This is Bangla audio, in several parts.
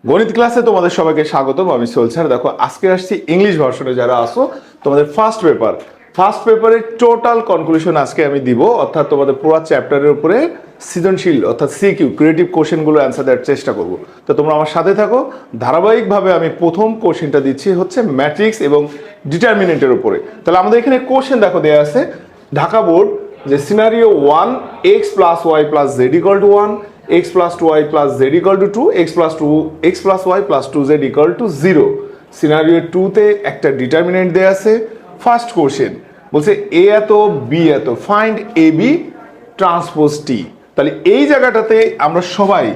গণিত ক্লাসে তোমাদের সবাইকে স্বাগতম। আমি সোহেল স্যার। দেখো আজকে আসছি ইংলিশ ভার্সনে যারা আসো তোমাদের ফার্স্ট পেপারের টোটাল কনক্লুশন আজকে আমি দিব, অর্থাৎ তোমাদের পুরো চ্যাপ্টারের উপরে সৃজনশীল অর্থাৎ সিকিউ ক্রিয়েটিভ কোশ্চেনগুলো অ্যান্সার দেওয়ার চেষ্টা করব। তো তোমরা আমার সাথে থাকো। ধারাবাহিকভাবে আমি প্রথম কোশ্চেনটা দিচ্ছি হচ্ছে ম্যাট্রিক্স এবং ডিটারমিনেন্টের উপরে। তাহলে আমাদের এখানে কোশ্চেন দেখো দেওয়া আছে ঢাকা বোর্ড যে scenario 1 x plus y plus z equal to 1, x plus 2y plus z equal to 2, x plus y plus 2z equal to 0। Scenario 2 তে একটা ডিটারমিনেন্ট দেয়া আছে। ফার্স্ট কোশ্চেন বলছে a এত b এত, ফাইন্ড ab ট্রান্সপোজ t। তাহলে এই জায়গাটাতে আমরা সবাই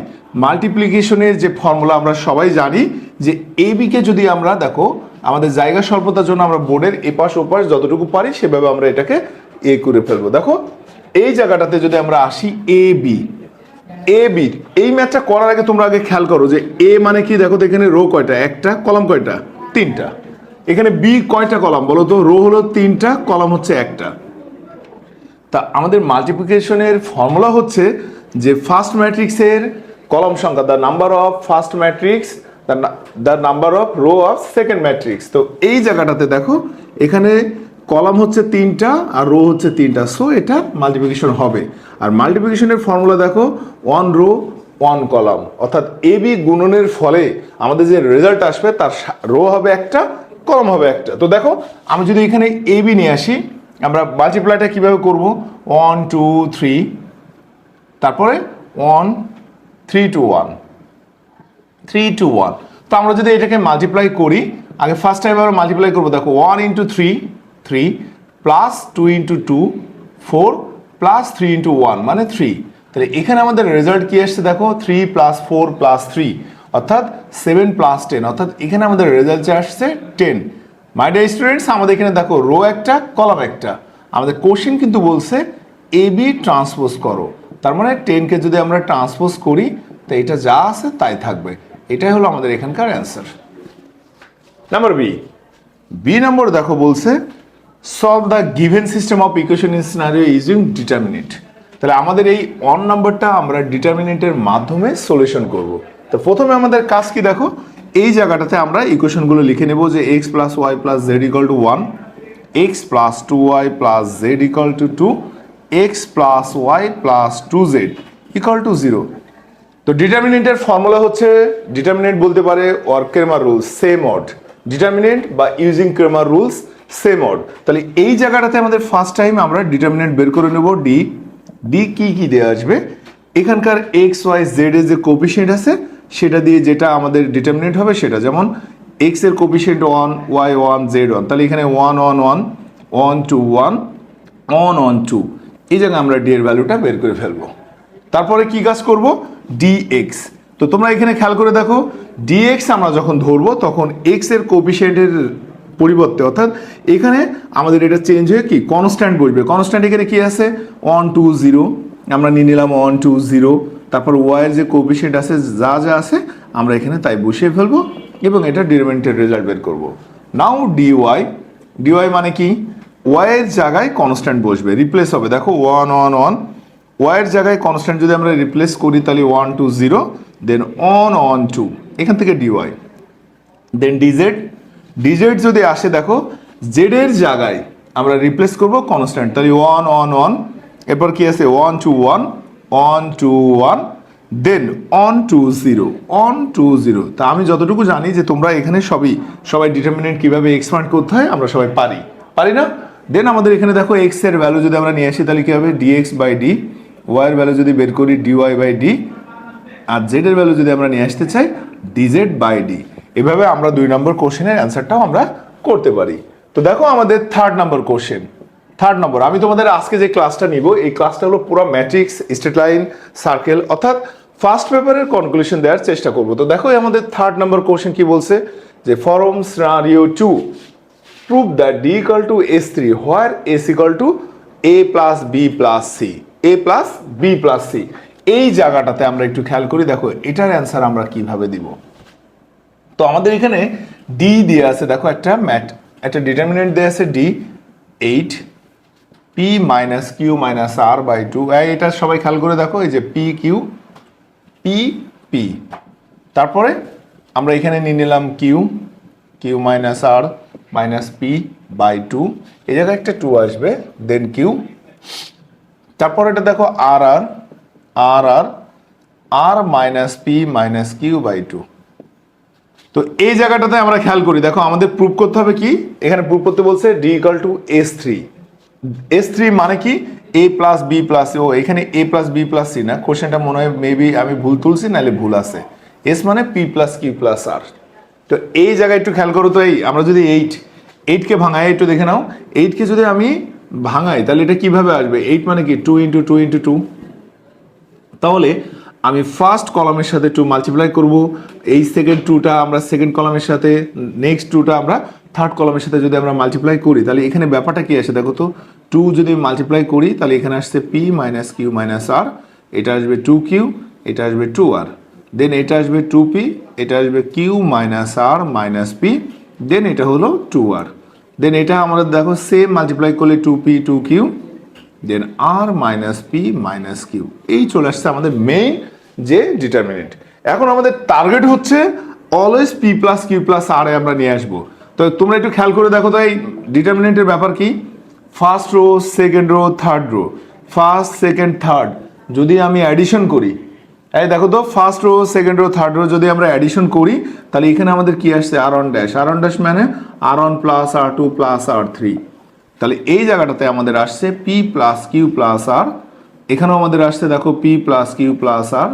মাল্টিপ্লিকেশনের যে ফর্মুলা আমরা সবাই জানি যে ab কে যদি আমরা দেখো আমাদের জায়গা স্বল্পতার জন্য আমরা বোর্ডের এপাশ ওপাশ যতটুকু পারি সেভাবে আমরা এটাকে এ করে ফেলবো। দেখো এই জায়গাটাতে যদি আমরা আসি এ বি এই ম্যাথটা করার আগে তোমরা আগে খেয়াল করো যে এ মানে কি। দেখো তো এখানে রো কয়টা, একটা, কলাম কয়টা, তিনটা। এখানে বি কয়টা কলাম বলো তো? রো হলো তিনটা, কলাম হচ্ছে একটা। তা আমাদের মাল্টিপ্লিকেশনের ফর্মুলা হচ্ছে যে ফার্স্ট ম্যাট্রিক্সের কলাম সংখ্যা the number of first matrix the number of rho of second matrix. তো এই জায়গাটাতে দেখো এখানে কলাম হচ্ছে তিনটা আর রো হচ্ছে তিনটা, সো এটা মাল্টিপ্লিকেশন হবে। আর মাল্টিপ্লিকেশনের ফর্মুলা দেখো 1 রো 1 কলাম, অর্থাৎ এ বি গুণনের ফলে আমাদের যে রেজাল্ট আসবে তার রো হবে একটা, কলাম হবে একটা। তো দেখো আমি যদি এখানে এ বি নিয়ে আসি, আমরা মাল্টিপ্লাইটা কিভাবে করব? 1 2 3, তারপরে 1 3 2 1 3 2 1। তো আমরা যদি এটাকে মাল্টিপ্লাই করি, আগে ফার্স্ট টাইম আমরা মাল্টিপ্লাই করবো। দেখো 1 into 3 3 plus 2 into 2 4 plus 3 into 1 মানে 3। তাহলে এখানে আমাদের রেজাল্ট কি আসছে দেখো 3 প্লাস 4 প্লাস 3 অর্থাৎ 7 প্লাস 10, অর্থাৎ এখানে আমাদের রেজাল্ট আসছে 10। মাই ডিয়ার স্টুডেন্টস, আমাদের এখানে দেখো রো একটা, কলাম একটা। আমাদের কোশ্চেন কিন্তু বলছে এ বি ট্রান্সপোজ করো, তার মানে 10কে যদি আমরা ট্রান্সপোজ করি তো এটা যা আছে তাই থাকবে। এটাই হলো আমাদের এখানকার অ্যান্সার। নাম্বার বি নম্বর দেখো বলছে solve the given system of equation in scenario using determinant. তাহলে আমাদের এই 1 নম্বরটা আমরা ডিটারমিনেন্টের মাধ্যমে সলিউশন করব। তো প্রথমে আমাদের কাজ কি দেখো, এই জায়গাটাতে আমরা ইকুয়েশনগুলো লিখে নেব যে x plus y plus Z equal to 1, x plus 2y plus Z equal to 2, x plus y plus 2z equal to 0। তো ডিটারমিনেন্টের ফর্মুলা হচ্ছে, ডিটারমিনেন্ট বলতে পারে অর ক্রেমার রুলস সেম অড, ডিটারমিনেন্ট বা ইউজিং ক্রেমার রুলস সেম অড। তাহলে এই জায়গাটাতে আমাদের ফার্স্ট টাইম আমরা ডিটারমিনেন্ট বের করে নেব। ডি কি দেওয়া আসবে এখানকার এক্স ওয়াই জেড এর যে কোপিশিয়েন্ট আছে সেটা দিয়ে যেটা আমাদের ডিটারমিনেন্ট হবে সেটা, যেমন এক্স এর কোপিশিয়েন্ট 1 ওয়াই 1 জেড 1, তাহলে এখানে 1 1 1 1 2 1 1 1 2, এই জায়গায় আমরা ডি এর ভ্যালুটা বের করে ফেলবো। তারপরে কি কাজ করব? ডিএক্স। তো তোমরা এখানে খেয়াল করে দেখো ডিএক্স আমরা যখন ধরবো তখন এক্স এর কোপিশিয়েন্টের পরিবর্তে, অর্থাৎ এখানে আমাদের এটা চেঞ্জ হয়ে কি কনস্ট্যান্ট বসবে। কনস্ট্যান্ট এখানে কি আছে 1 2 0, আমরা নিয়ে নিলাম 1 2 0। তারপর ওয়াই এর যে কোপিশিয়েন্ট আছে যা আছে আমরা এখানে তাই বসিয়ে ফেলবো এবং এটা ডিটারমিনেন্টের রেজাল্ট বের করব। নাও ডিওয়াই মানে কি ওয়াই এর জায়গায় কনস্ট্যান্ট বসবে, রিপ্লেস হবে। দেখো 1 1 1, ওয়াই এর জায়গায় কনস্ট্যান্ট যদি আমরা রিপ্লেস করি তাহলে 1 2 0, দেন 1 1 2, এখান থেকে ডিওয়াই। দেন ডিজেড যদি আসে দেখো জেড এর জায়গায় আমরা রিপ্লেস করব কনস্ট্যান্ট, তাহলে 1 1 1, এরপর কি আছে 1 2 1 1 2 1, দেন 1 2 0 1 2 0। তা আমি যতটুকু জানি যে তোমরা এখানে সবাই ডিটারমিনেন্ট কিভাবে এক্সপ্যান্ড করতে হয় আমরা সবাই পারি না? দেন আমাদের এখানে দেখো এক্স এর ভ্যালু যদি আমরা নিয়ে আসি তাহলে কি হবে ডিএক্স বাই ডি, ওয়াই এর ভ্যালু যদি বের করি ডিওয়াই বাই ডি, আর জেড এর ভ্যালু যদি আমরা নিয়ে আসতে চাই ডিজেড বাই ডি। এভাবে আমরা 2 নম্বর কোশ্চেনের অ্যান্সারটাও আমরা করতে পারি। তো দেখো আমাদের 3rd নম্বর কোশ্চেন। 3rd নম্বর আমি তোমাদের আজকে যে ক্লাসটা নিব এই ক্লাসটা হলো পুরো ম্যাট্রিক্স, স্ট্রেট লাইন, সার্কেল, অর্থাৎ ফার্স্ট পেপারের কনক্লুশন দেওয়ার চেষ্টা করব। তো দেখো আমাদের 3rd নম্বর কোশ্চেন কি বলছে যে form scenario 2 prove that d equal to s3 where s equal to a plus b plus c, a plus b plus c। এই জায়গাটাতে আমরা একটু খেয়াল করি, দেখো এটার অ্যান্সার আমরা কিভাবে দিব। তো আমাদের এখানে ডি দিয়ে আছে, দেখো একটা ডিটারমিনেন্ট দেয়া আছে D 8 p minus Q minus R by 2। এটা সবাই খেয়াল করে দেখো এই যে পি কিউ পি পি, তারপরে আমরা এখানে নিয়ে নিলাম Q, Q minus R minus P by two, এই জায়গায় একটা টু আসবে, দেন কিউ, তারপর এটা দেখো আর আর আর আর r minus p minus q by two. তো এই জায়গাটাতে আমরা খেয়াল করি, দেখো আমাদের প্রুফ করতে হবে কি, এখানে প্রুফ করতে বলছে D equal to S three. S three মানে কি, এ প্লাস বি প্লাস, ও এখানে এ প্লাস বি প্লাস সি না, কোশ্চেনটা মনে হয় মেবি আমি ভুল তুলছি, নাহলে ভুল আছে। এস মানে পি প্লাস কিউ প্লাস আর। তো এই জায়গায় একটু খেয়াল করো তো, এই আমরা যদি এইটকে ভাঙাই, একটু দেখে নাও, এইটকে যদি আমি ভাঙাই তাহলে এটা কিভাবে আসবে, এইট মানে কি two into two into two. তাহলে আমি ফার্স্ট কলামের সাথে টু মাল্টিপ্লাই করব, এই সেকেন্ড টুটা আমরা সেকেন্ড কলামের সাথে, নেক্সট টুটা আমরা থার্ড কলামের সাথে যদি আমরা মাল্টিপ্লাই করি, তাহলে এখানে ব্যাপারটা কি আসে দেখো তো, টু যদি মাল্টিপ্লাই করি তাহলে এখানে আসছে পি মাইনাস কিউ মাইনাস আর, এটা আসবে টু কিউ, এটা আসবে টু আর, দেন এটা আসবে টু পি, এটা আসবে Q minus R minus P, দেন এটা হলো টু আর, দেন এটা আমরা দেখো সেম মাল্টিপ্লাই করলে টু পি টু কিউ, দেন আর মাইনাস পি মাইনাস কিউ। এই চলে আসছে আমাদের মেইন যে ডিটারমিনেন্ট। এখন আমাদের টার্গেট হচ্ছে always p plus q plus r এ আমরা নিয়ে আসবো। তো তোমরা একটু খেয়াল করে দেখো তো, এই ডিটারমিনেন্টের ব্যাপার কি, first row second row third row, first second third যদি আমি অ্যাডিশন করি, এই দেখো তো first row second row third row যদি আমরা অ্যাডিশন করি, তাহলে এখানে আমাদের কি আসছে r one dash, r one dash মানে r one plus r two plus r three. তাহলে এই জায়গাটাতে আমাদের আসছে p plus q plus r, এখানেও আমাদের আসছে দেখো P plus q plus r,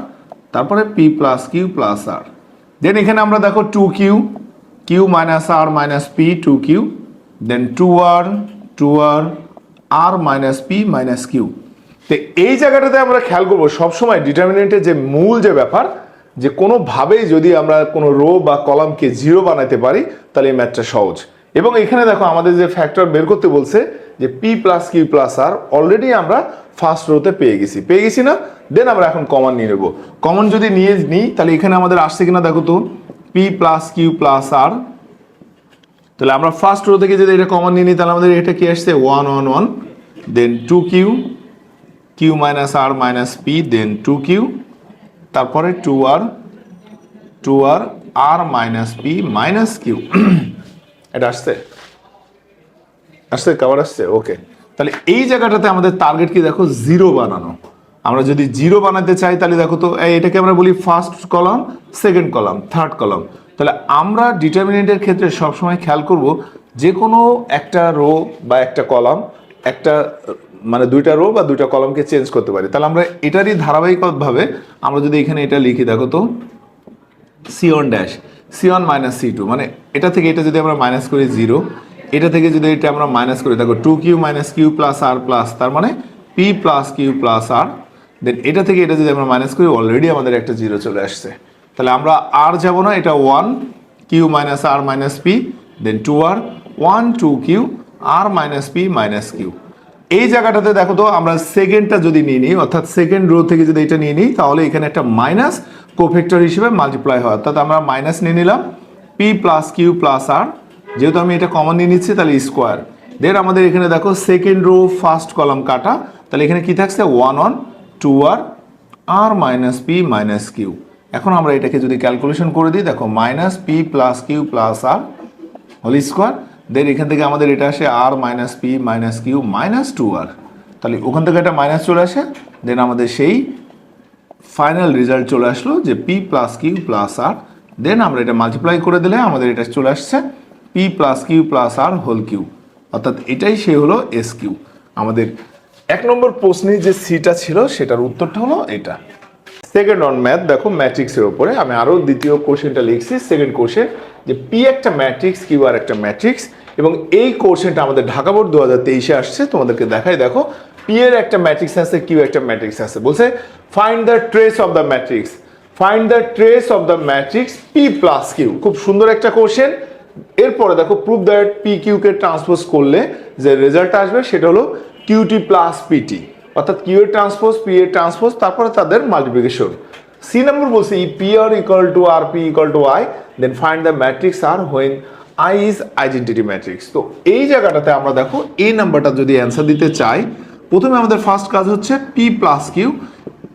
তারপরে P plus q plus r, দেন এখানে আমরা দেখো two Q, Q minus R minus P two Q, দেন two r r minus p minus Q. তো এই জায়গাটাতে আমরা খেয়াল করবো সবসময় ডিটারমিনেন্টের যে মূল যে ব্যাপার, যে কোনোভাবেই যদি আমরা কোনো রো বা কলামকে জিরো বানাতে পারি তাহলে এই ম্যাথটা সহজ। এবং এখানে দেখো আমাদের যে ফ্যাক্টর বের করতে বলছে যে পি প্লাস কিউ প্লাস আর, অলরেডি আমরা ফার্স্ট রোতে পেয়ে গেছি না, দেন আমরা এখন কমন নিয়ে নেবো। কমন যদি নিয়ে নিই তাহলে এখানে আমাদের আসছে কিনা দেখো তো, পি প্লাস কিউ প্লাস আর, তাহলে আমরা ফার্স্ট রো থেকে যদি এটা কমন নিয়ে নিই তাহলে আমাদের এটা কি আসছে ওয়ান ওয়ান ওয়ান, দেন two Q, Q minus R minus P, দেন টু কিউ, তারপরে two r r minus p minus Q. এটা আসছে কভার আসছে, ওকে। তাহলে এই জায়গাটাতে আমাদের টার্গেট কি দেখো, জিরো বানানো। আমরা যদি জিরো বানাতে চাই তাহলে দেখো তো, এটাকে আমরা বলি first column second column third column. তাহলে আমরা ডিটারমিনেন্টের ক্ষেত্রে সবসময় খেয়াল করব যে কোনো একটা রো বা একটা কলাম, একটা মানে দুইটা রো বা দুইটা কলামকে চেঞ্জ করতে পারি। তাহলে আমরা এটারই ধারাবাহিকভাবে আমরা যদি এখানে এটা লিখি দেখো তো, C one dash C one minus C two, মানে এটা থেকে এটা যদি আমরা মাইনাস করি জিরো, এটা থেকে যদি এটা আমরা মাইনাস করি দেখো two q minus q plus r plus, তার মানে p plus q plus r, then এটা থেকে এটা যদি আমরা মাইনাস করি অলরেডি আমাদের একটা জিরো চলে আসছে। তাহলে আমরা আর যাবো না, এটা one Q minus R minus P, দেন টু আর one two Q R minus p minus Q. এই জায়গাটাতে দেখো তো আমরা সেকেন্ডটা যদি নিয়ে নিই, অর্থাৎ সেকেন্ড রো থেকে যদি এটা নিয়ে নিই, তাহলে এখানে একটা মাইনাস কোফ্যাক্টর হিসেবে মাল্টিপ্লাই হয়, অর্থাৎ আমরা মাইনাস নিয়ে নিলাম পি প্লাস কিউ প্লাস আর, যেহেতু আমি এটা কমন নিয়ে নিচ্ছি তাহলে স্কোয়ার, দেন আমাদের এখানে দেখো সেকেন্ড রো ফার্স্ট কলাম কাটা, তাহলে এখানে কি থাকছে one one two r r minus p minus q. এখন আমরা এটাকে যদি ক্যালকুলেশন করে দিই দেখো minus p plus q plus r whole square, then এখান থেকে আমাদের এটা আসে r minus p minus Q minus two r, তাহলে ওখান থেকে একটা মাইনাস চলে আসে, দেন আমাদের সেই ফাইনাল রেজাল্ট চলে আসলো যে P plus q plus r, দেন আমরা এটা মাল্টিপ্লাই করে দিলে আমাদের এটা চলে আসছে p plus q plus r whole Q, অর্থাৎ এটাই সে হলো এস কিউ। আমাদের এক নম্বর প্রশ্নে যে সিটা ছিল সেটার উত্তরটা হলো এটা। সেকেন্ড অন ম্যাথ দেখো ম্যাট্রিক্সের উপরে আমি আরো দ্বিতীয় কোশ্চেনটা লিখছি, সেকেন্ড কোশ্চেন যে পি একটা ম্যাট্রিক্স কিউ আর একটা ম্যাট্রিক্স, এবং এই কোশ্চেনটা আমাদের ঢাকা বোর্ড 2023-এ আসছে, তোমাদেরকে দেখাই দেখো পি এর একটা ম্যাট্রিক্স আছে কিউ একটা ম্যাট্রিক্স আছে, বলছে find the trace of the matrix, find the trace of the matrix P plus Q. খুব সুন্দর একটা কোশ্চেন। এরপরে দেখো প্রুভ দ্যাট পি কিউ কে ট্রান্সপোজ করলে যে রেজাল্টটা আসবে সেটা হলো কিউটি প্লাস পিটি, অর্থাৎ কিউ এর ট্রান্সপোজ পি এর ট্রান্সপোজ তারপরে তাদের মাল্টিপ্লিকেশন। সি নম্বর বলছে P R equal to R P equal to I, then find the matrix R when I is identity matrix. তো এই জায়গাটাতে আমরা দেখো এই নাম্বারটা যদি অ্যান্সার দিতে চাই, প্রথমে আমাদের ফার্স্ট কাজ হচ্ছে পি প্লাস কিউ,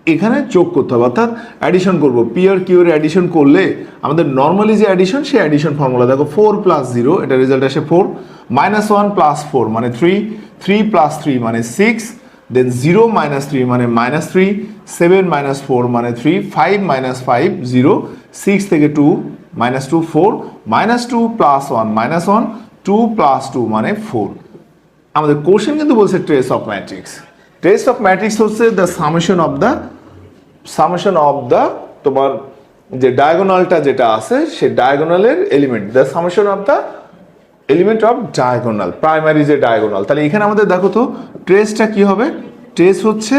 এখানে যোগ করতে হবে, অর্থাৎ অ্যাডিশন করবো। পি আর কিউ এর অ্যাডিশন করলে আমাদের নর্মালি যে অ্যাডিশন, সেই অ্যাডিশন ফর্মুলা দেখো 4 + 0, এটা রেজাল্ট আসে 4, -1 + 4 মানে 3, 3 + 3 মানে 6, দেন 0 - 3 মানে -3, 7 - 4 মানে 3, 5 - 5 0, 6 থেকে 2 -2 4, -2 + 1 -1, 2 + 2 মানে 4। আমাদের কোশ্চেন কিন্তু বলছে trace of matrix. Trace of matrix হচ্ছে দ্য সামেশন অফ দ্য তোমার যে ডায়াগোনালটা যেটা আছে সেই ডায়াগোনালের element, the summation of the element of diagonal, primary যে ডায়াগোনাল। তাহলে এখানে আমাদের দেখো তো ট্রেসটা কি হবে। ট্রেস হচ্ছে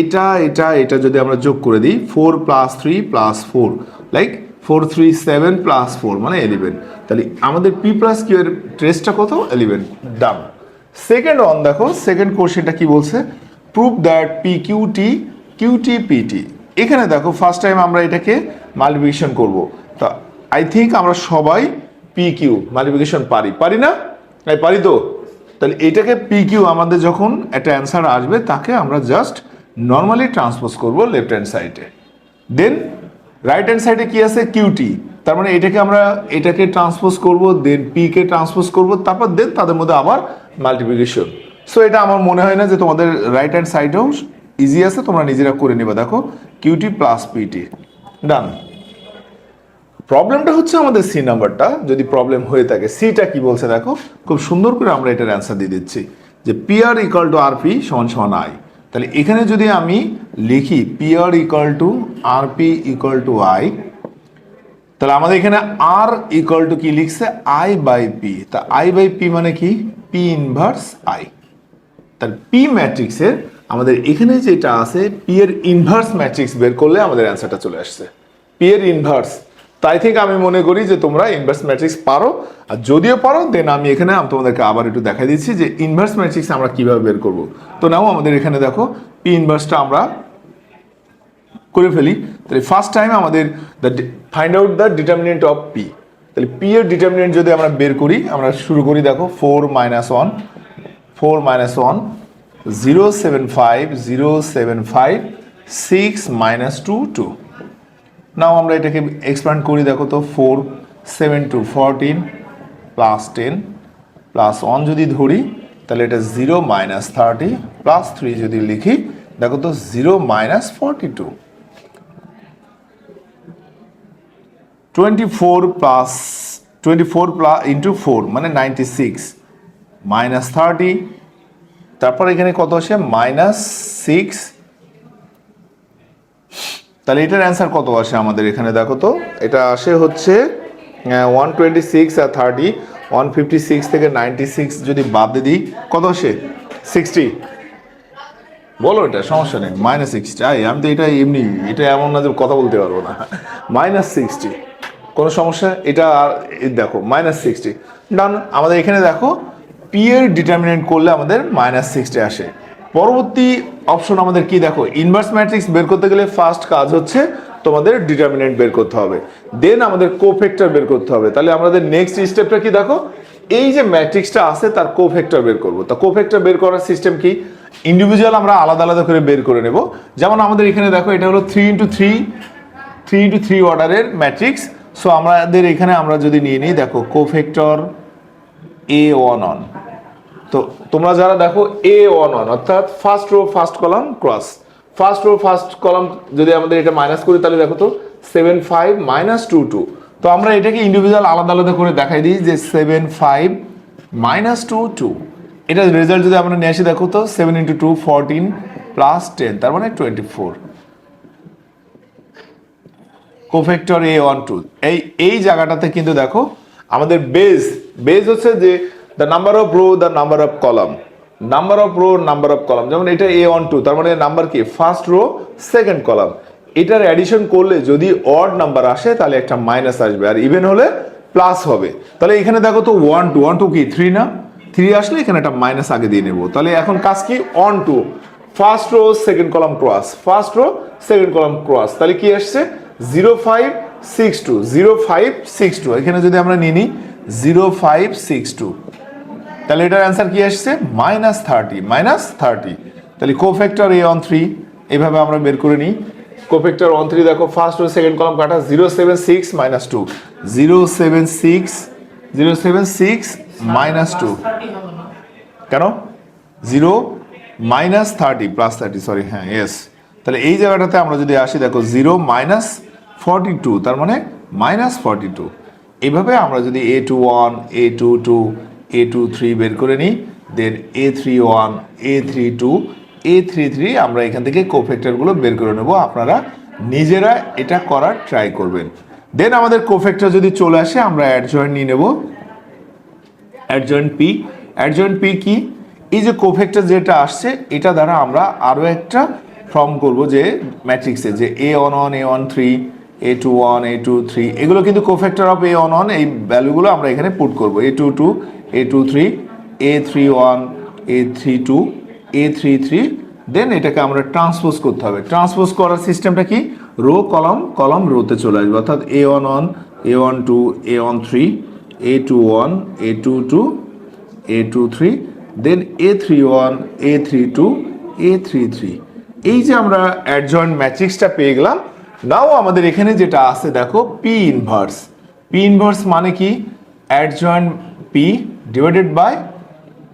এটা এটা এটা যদি আমরা যোগ করে দিই 4 + 3 + 4, লাইক 4 3 7 + 4 মানে 11। তাহলে আমাদের পি প্লাস কিউ এর ট্রেসটা কত? 11। ডান। সেকেন্ড অন দেখো, সেকেন্ড কোশ্চেনটা কি বলছে, prove that P Q T Q T P T. এখানে দেখো ফার্স্ট টাইম আমরা এটাকে মাল্টিপ্লিকেশন করব। তা আই থিঙ্ক আমরা সবাই পি কিউ মাল্টিপ্লিকেশন পারি না? পারি তো। তাহলে এটাকে পি কিউ আমাদের যখন একটা অ্যান্সার আসবে তাকে আমরা জাস্ট নর্মালি ট্রান্সপোজ করব লেফট হ্যান্ড সাইডে। দেন রাইট হ্যান্ড সাইডে কি আছে? কিউটি। তার মানে এটাকে ট্রান্সপোজ করব, দেন পি কে ট্রান্সপোজ করব, তারপর দেন তাদের মধ্যে আবার মাল্টিপ্লিকেশন। সো এটা আমার মনে হয় না যে তোমাদের রাইট হ্যান্ড সাইডেও ইজি আছে, তোমরা নিজেরা করে নেবে। দেখো কিউটি প্লাস পিটি, ডান। প্রবলেমটা হচ্ছে আমাদের সি নাম্বারটা, যদি প্রবলেম হয়ে থাকে। সিটা কি বলছে দেখো, খুব সুন্দর করে আমরা এটার অ্যান্সার দিয়ে দিচ্ছি যে P R equal to R P সমান সমান আই। তাহলে এখানে যদি আমি লিখি P R equal to R P equal to I, তাহলে আমাদের এখানে আর ইকুয়াল টু কি লিখছে? I by P. তা আই বাই পি মানে কি? P inverse I. তাহলে পি ম্যাট্রিক্সের আমাদের এখানে যেটা আছে, পি এর ইনভার্স ম্যাট্রিক্স বের করলে আমাদের অ্যান্সারটা চলে আসছে। পি এর ইনভার্স। তাই থেকে আমি মনে করি যে তোমরা ইনভার্স ম্যাট্রিক্স পারো, আর যদিও পারো দেন আমি এখানে তোমাদেরকে আবার একটু দেখা দিচ্ছি যে ইনভার্স ম্যাট্রিক্স আমরা কিভাবে বের করব। তো নাও আমাদের এখানে দেখো পি ইনভার্সটা আমরা করে ফেলি। তাহলে ফার্স্ট টাইম আমাদের find out the determinant of P. তাহলে পি এর ডিটারমিনেন্ট যদি আমরা বের করি, আমরা শুরু করি দেখো 4 - 1 4 - 1 0 7 5 0 7 5 6 - 2 2। নাও আমরা এটাকে এক্সপ্যান্ড করি, দেখো তো 4 7 2 14 প্লাস 10 প্লাস 1 যদি ধরি তাহলে এটা 0 - 30 প্লাস 3 যদি লিখি দেখো তো 0 - 42। 24 প্লাস ইন্টু 4 মানে 96 -30, তারপর এখানে কত আসে? -6। তাহলে এটার অ্যান্সার কত আসে আমাদের এখানে দেখো তো, এটা আসে হচ্ছে 126 আর 30, 156 থেকে 96 যদি বাদ দিই কত আসে? 60। বলো, এটা সমস্যা নেই, -60। আমি তো এটা এমনি, এটা এমন না যে কথা বলতে পারবো না। -60 কোনো সমস্যা? এটা দেখো -60 ডান। আমাদের এখানে দেখো পি এর ডিটারমিনেন্ট করলে আমাদের -60 আসে। পরবর্তী অপশন আমাদের কি দেখো, ইনভার্স ম্যাট্রিক্স বের করতে গেলে ফার্স্ট কাজ হচ্ছে তোমাদের ডিটারমিনেন্ট বের করতে হবে, দেন আমাদের কোফ্যাক্টর বের করতে হবে। তাহলে আমাদের নেক্সট স্টেপটা কি দেখো, এই যে ম্যাট্রিক্সটা আছে তার কোফ্যাক্টর বের করব। তা কোফ্যাক্টর বের করার সিস্টেম কি? ইন্ডিভিজুয়াল আমরা আলাদা আলাদা করে বের করে নেব। যেমন আমাদের এখানে দেখো এটা হলো 3 × 3 অর্ডারের ম্যাট্রিক্স। সো আমাদের এখানে আমরা যদি নিয়ে নিই দেখো কোফ্যাক্টর A11, তো তোমরা যারা দেখো A11 অর্থাৎ first row first column cross, first row first column যদি আমাদের এটা মাইনাস করি তাহলে দেখো তো 7 5 - 2 2। তো আমরা এটাকে ইন্ডিভিজুয়াল আলাদা আলাদা করে দেখাই দিই যে 7 5 - 2 2। এটা রেজাল্ট যদি আমরা নিয়ে আসি দেখো তো 7 × 2 14 প্লাস 10 তার মানে 24। কোফ্যাক্টর A12 এই জায়গাটাতে কিন্তু দেখো আমাদের বেজ হচ্ছে যে the number of rho the number of column, number of rho number of column. যেমন এটা A12 তার মানে নাম্বার কি? First row second column. এটার অ্যাডিশন করলে যদি অড নাম্বার আসে তাহলে একটা মাইনাস আসবে, আর ইভেন হলে প্লাস হবে। তাহলে এখানে দেখো তো 1 2 1 2 কি 3 না? 3 আসলে এখানে একটা মাইনাস আগে দিয়ে নেব। তাহলে এখন কাজ কি? 1 2 first row second column cross, first row second column cross. তাহলে কি আসছে? 0 5 6 2 0 5 6 2। এখানে যদি আমরা নিয়ে নিই 0 5 6 2, তাহলে এটার অ্যান্সার কি আসছে? -30 -30। তাহলে কোফ্যাক্টর A13 এইভাবে আমরা বের করে নিই। কোফেক্টর 1 3 দেখো ফার্স্ট ও সেকেন্ড কলাম কাটা 076 মাইনাস 2 076 মাইনাস 2 কেন 0 মাইনাস 30 প্লাস 30 সরি হ্যাঁ ইয়েস। তাহলে এই জায়গাটাতে আমরা যদি আসি দেখো 0 মাইনাস 42 তার মানে মাইনাস 42। এইভাবে আমরা যদি a21 a22 a23 বের করে নিই দেন a31 a32 a33 আমরা এখান থেকে কোফেক্টরগুলো বের করে নেব। আপনারা নিজেরা এটা করার ট্রাই করবেন। দেন আমাদের কোফেক্টর যদি চলে আসে আমরা অ্যাডজয়েন্ট নিয়ে নেব। অ্যাডজয়েন্ট পি কি এই যে কোফেক্টর যেটা আসছে এটা দ্বারা আমরা আরো একটা ফর্ম করব যে ম্যাট্রিক্সে যে a11 a13 a21 a23 এগুলো কিন্তু কোফেক্টর অফ a11 এই ভ্যালুগুলো আমরা এখানে পুট করব a22 a23 a31 a32 a33 দেন এটাকে আমরা ট্রান্সপোজ করতে হবে। ট্রান্সপোজ করার সিস্টেমটা কি রো কলাম রোতে চলে আসবে অর্থাৎ a11 a12 a13 a21 a22 a23 দেন a31 a32 a33 এই যে আমরা অ্যাডজয়েন্ট ম্যাট্রিক্সটা পেয়ে গেলাম। নাও আমাদের এখানে যেটা আছে দেখো পি ইনভার্স মানে কি adjoint P divided by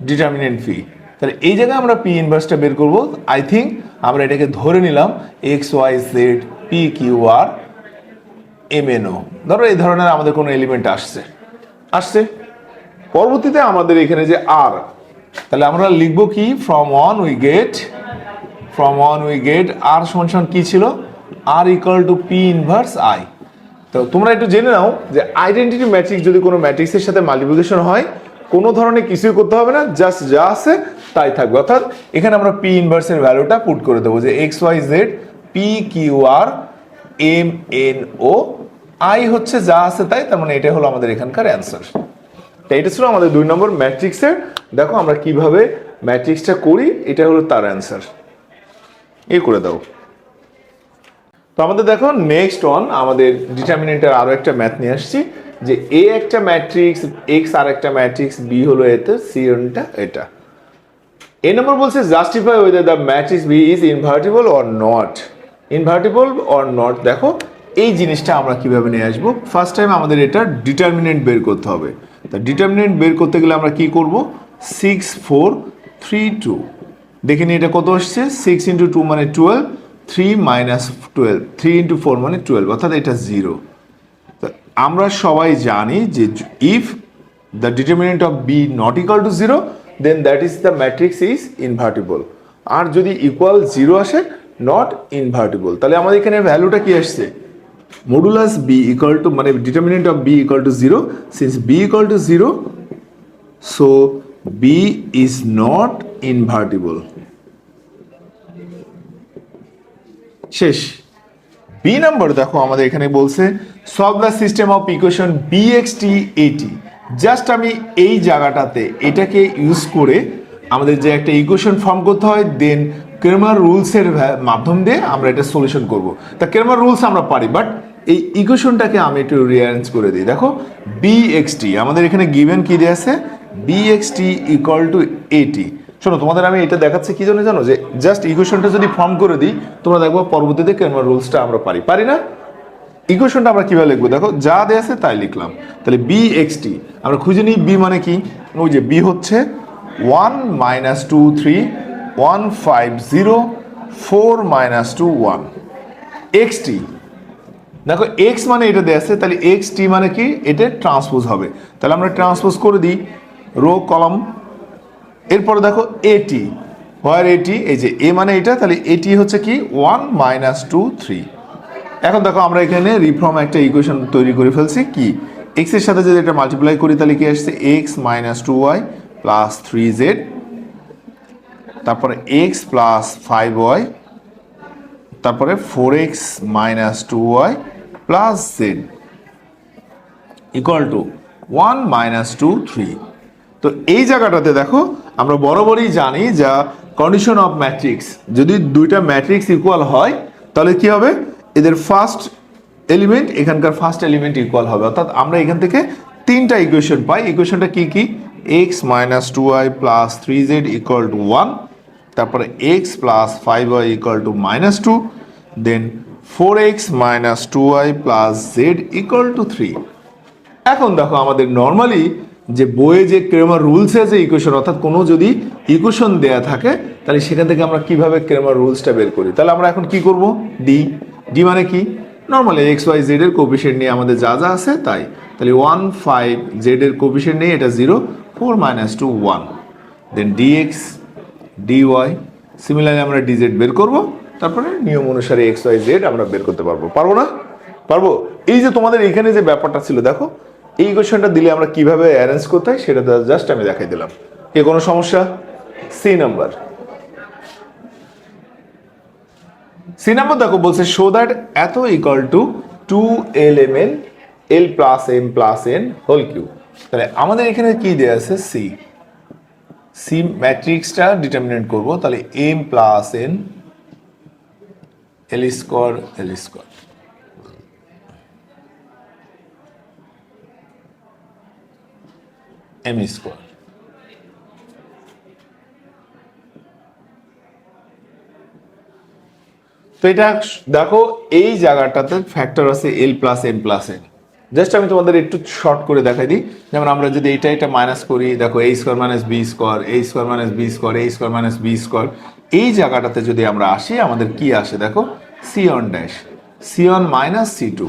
determinant P. তাহলে এই জায়গায় আমরা পি ইনভার্সটা বের করব। আই থিঙ্ক আমরা এটাকে ধরে নিলাম X Y Z P Q R M N O ধরো এই ধরনের আমাদের কোনো এলিমেন্ট আসছে পরবর্তীতে আমাদের এখানে যে আর তাহলে আমরা লিখবো কি from one we get r সমান কি ছিল r equal to p inverse I. তো তোমরা একটু জেনে নাও যে আইডেন্টিটি ম্যাট্রিক্স যদি কোনো ম্যাট্রিক্সের সাথে মাল্টিপ্লিকেশন হয় কোনো ধরনের কিছুই করতে হবে না, জাস্ট যা আছে তাই থাকবে। অর্থাৎ এখানে আমরা পি ইনভার্সের ভ্যালুটা পুট করে দেবো যে X Y Z P Q R M N O I হচ্ছে যা আছে তাই, তার মানে এটা হলো আমাদের এখানকার অ্যান্সার। এটা ছিল আমাদের 2 নম্বর ম্যাট্রিক্সের। দেখো আমরা কিভাবে ম্যাট্রিক্সটা করি, এটা হলো তার অ্যান্সার। এই করে দাও। তো আমাদের দেখো নেক্সট অন আমাদের ডিটারমিনেন্টের আরো একটা ম্যাথ নিয়ে আসছি যে এ একটা ম্যাট্রিক্স এক্স আর একটা ম্যাট্রিক্স বি হলো এতে সি এটা। এ নম্বর বলছে justify whether the matrix B is invertible or not. দেখো এই জিনিসটা আমরা কিভাবে নিয়ে আসবো। ফার্স্ট টাইম আমাদের এটা ডিটারমিনেন্ট বের করতে হবে। তা ডিটারমিনেন্ট বের করতে গেলে আমরা কি করব 6 4 3 2 দেখে নিই এটা কত আসছে 6 ইন্টু 2 মানে 12 3 মাইনাস 12 3 ইন্টু 4 মানে 12 অর্থাৎ এটা 0। আমরা সবাই জানি যে if the determinant of B not equal to 0 then that is the matrix is invertible. আর যদি ইকুয়াল 0 আসে নট ইনভার্টিবল। তাহলে আমাদের এখানে ভ্যালুটা কি আসছে মডুলাস বি ইকুয়াল টু মানে determinant of B equal to 0 since B equal to 0 so B is not invertible. শেষ। বি নাম্বার দেখো আমাদের এখানে বলছে solve the system of equation বিএক্সটি এটি। জাস্ট আমি এই জায়গাটাতে এটাকে ইউজ করে আমাদের যে একটা ইকুয়েশন ফর্ম করতে হয় দেন ক্রেমার রুলসের মাধ্যম দিয়ে আমরা এটা সলিউশন করব। তা ক্রেমার রুলস আমরা পারি বাট এই ইকুয়েশনটাকে আমি একটু রিঅ্যারেঞ্জ করে দিই। দেখো বিএক্সটি আমাদের এখানে গিভেন কি দেয়া আছে বিএক্সটি ইকুয়াল টু এটি। শোনো তোমাদের আমি এটা দেখাচ্ছি কি জন্য জানো যে জাস্ট ইকুয়েশনটা যদি ফর্ম করে দিই তোমরা দেখবো পরবর্তীতে ক্রেমার রুলসটা আমরা পারি না। ইকুয়েশনটা আমরা কিভাবে লিখবো দেখো যা দেয়া আছে তাই লিখলাম। তাহলে বিএক্সটি আমরা খুঁজে নিই বি মানে কি ওই যে বি হচ্ছে 1 মাইনাস 2 3 1 5 0 4 মাইনাস 2 1 এক্সটি দেখো এক্স মানে এটা দেয়া আছে তাহলে এক্সটি মানে কি এটা ট্রান্সপোজ হবে। তাহলে আমরা ট্রান্সপোজ করে দিই রো কলাম। এরপরে দেখো এটি হোয়ার এটি এই যে এ মানে এটা তাহলে এটি হচ্ছে কি 1 মাইনাস 2 3। এখন দেখো আমরা এখানে রিফর্ম একটা ইকুয়েশন তৈরি করে ফেলছি কি এক্স এর সাথে যদি এটা মাল্টিপ্লাই করি তাহলে কি আসছে x minus 2y plus 3z তারপরে এক্স প্লাস 5y তারপরে 4x minus 2y plus z equal to 1 minus 2 3। তো এই জায়গাটাতে দেখো আমরা বরাবরই জানি যা কন্ডিশন অফ ম্যাট্রিক্স যদি দুইটা ম্যাট্রিক্স ইকুয়াল হয় তাহলে কি হবে এদের ফার্স্ট এলিমেন্ট এখানকার ফার্স্ট এলিমেন্ট ইকুয়াল হবে। অর্থাৎ আমরা এখান থেকে তিনটা ইকুয়েশন পাই। ইকুয়েশনটা কি কি X minus 2y plus 3z equal to 1 তারপরে X plus 5y equal to -2, then 4x minus 2y plus Z equal to 3। এখন দেখো আমাদের নর্মালি যে বইয়ে যে ক্রেমার রুলসে যে ইকুয়েশন, অর্থাৎ কোনো যদি ইকুয়েশন দেয়া থাকে তাহলে সেখান থেকে আমরা কিভাবে ক্রেমার রুলসটা বের করি। তাহলে আমরা এখন কি করব, ডি। ডি মানে কি, নর্মালি এক্স ওয়াই জেড এর কোএফিসিয়েন্ট নিয়ে আমাদের যা যা আছে তাই। তাহলে 1 5 জেড এর কোএফিসিয়েন্ট নেই, এটা 0, 4 - 2 1, দেন ডিএক্স ডিওয়াই। সিমিলারলি আমরা ডিজেড বের করব, তারপরে নিয়ম অনুসারে এক্স ওয়াই জেড আমরা বের করতে পারবো। পারবো না? পারবো। এই যে তোমাদের এখানে যে ব্যাপারটা ছিল, দেখো এই ইকুয়েশনটা দিলে আমরা কিভাবে অ্যারেঞ্জ করতে হয় সেটা জাস্ট আমি দেখাই দিলাম। কি কোনো সমস্যা? সি নাম্বার, সি নাম্বার দেখো বলছে শো দ্যাট এত equal to 2lmn l plus m plus n whole cube. তাহলে আমাদের এখানে কি দেয়া আছে, সি। সি ম্যাট্রিক্সটা ডিটারমিনেট করব, তাহলে m plus n l square l square, m square. তো এটা দেখো এই জায়গাটাতে ফ্যাক্টর আছে l plus m plus n। Just আমি তোমাদের একটু শর্ট করে দেখাই দিই। যেমন আমরা যদি এটা মাইনাস করি, দেখো a square minus b square, a square minus b square, a square minus b square, এই জায়গাটাতে যদি আমরা আসি আমাদের কি আসে, দেখো c1 dash, c1 minus c2।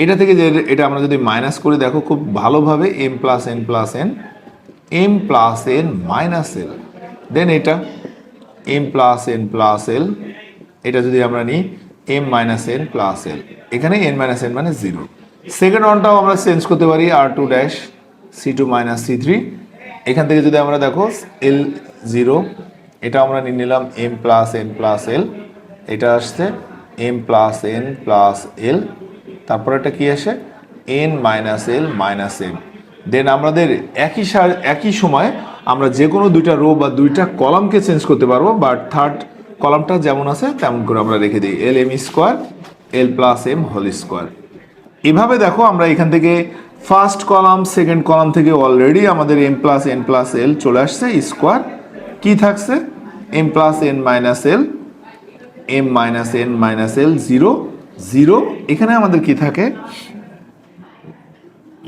এটা থেকে যে এটা আমরা যদি মাইনাস করি, দেখো খুব ভালোভাবে m plus n plus n, m plus n minus l, দেন এটা m plus n plus l, এটা যদি আমরা নিই m minus n plus l, এখানে n মাইনাস n মানে 0। সেকেন্ড ওয়ানটাও আমরা চেঞ্জ করতে পারি, r2 dash c2 minus c3। এখান থেকে যদি আমরা দেখো l 0, এটা আমরা নিয়ে নিলাম m plus n plus l, এটা আসছে m plus n plus l, তারপর এটা কি আসে n minus l minus m। দেন আমাদের একই সময় আমরা যে কোনো দুইটা রো বা দুইটা কলামকে চেঞ্জ করতে পারবো, বাট থার্ড কলামটা যেমন আছে তেমন করে আমরা রেখে দিই, এল এম স্কোয়ার এল প্লাস এম হোল স্কোয়ার। এভাবে দেখো আমরা এখান থেকে ফার্স্ট কলাম সেকেন্ড কলাম থেকে অলরেডি আমাদের M plus N plus L চলে আসছে, স্কোয়ার কি থাকছে M plus N minus L, M minus N minus L 0 0। এখানে আমাদের কি থাকে,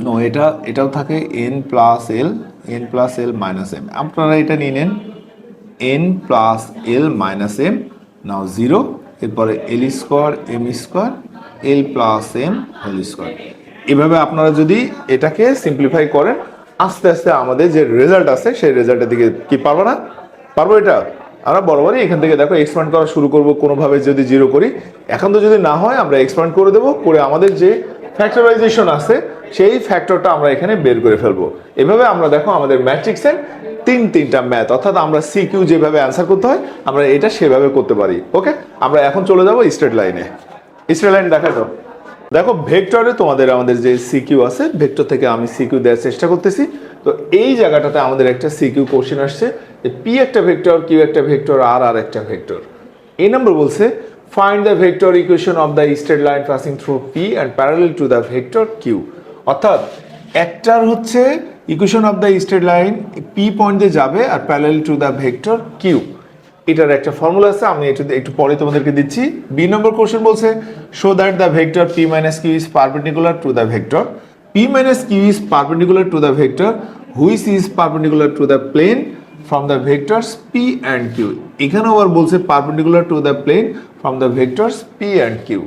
নো এটাও থাকে N plus L minus M. আপনারা এটা নিয়ে নেন n plus L minus M, নাও 0, এরপরে এল স্কোয়ার এম স্কোয়ার এল প্লাস এম হোল স্কোয়ার। এভাবে আপনারা যদি এটাকে সিম্পলিফাই করেন, আস্তে আস্তে আমাদের যে রেজাল্ট আছে সেই রেজাল্টের দিকে কি পারবো না, পারবো। এটা আমরা বরাবরই এখান থেকে দেখো এক্সপ্যান্ড করা শুরু করব, কোনোভাবে যদি 0 করি, এখন তো যদি না হয় আমরা এক্সপ্যান্ড করে দেবো, করে আমাদের যে ফ্যাক্টরাইজেশন আছে সেই ফ্যাক্টরটা আমরা এখানে বের করে ফেলবো। এভাবে আমরা দেখো আমাদের ম্যাট্রিক্সের তিনটা ম্যাথ, অর্থাৎ আমরা সিকিউ যেভাবে অ্যান্সার করতে হয় আমরা এটা সেভাবে করতে পারি। ওকে, আমরা এখন চলে যাব স্ট্রেট লাইনে। স্ট্রেট লাইন দেখা তো দেখো ভেক্টরে তোমাদের আমাদের যে সিকিউ আছে, ভেক্টর থেকে আমি সিকিউ দেওয়ার চেষ্টা করতেছি। তো এই জায়গাটাতে আমাদের একটা সিকিউ কোশ্চেন আসছে যে পি একটা ভেক্টর, কিউ একটা ভেক্টর, আর একটা ভেক্টর। এই নম্বর বলছে find the vector equation of the straight line passing through P and parallel to the vector Q. অর্থাৎ একটার হচ্ছে equation of the straight line P point দিয়ে যাবে আর parallel to the vector Q, এটার একটা ফর্মুলা আছে, আমি একটু পরে তোমাদেরকে দিচ্ছি। বি নম্বর কোশ্চেন বলছে show that the vector P minus Q is perpendicular to the vector P minus Q is perpendicular to the vector which is perpendicular to the plane from the vectors P and Q. এখানেও আবার বলছে perpendicular to the plane from the vectors P and Q.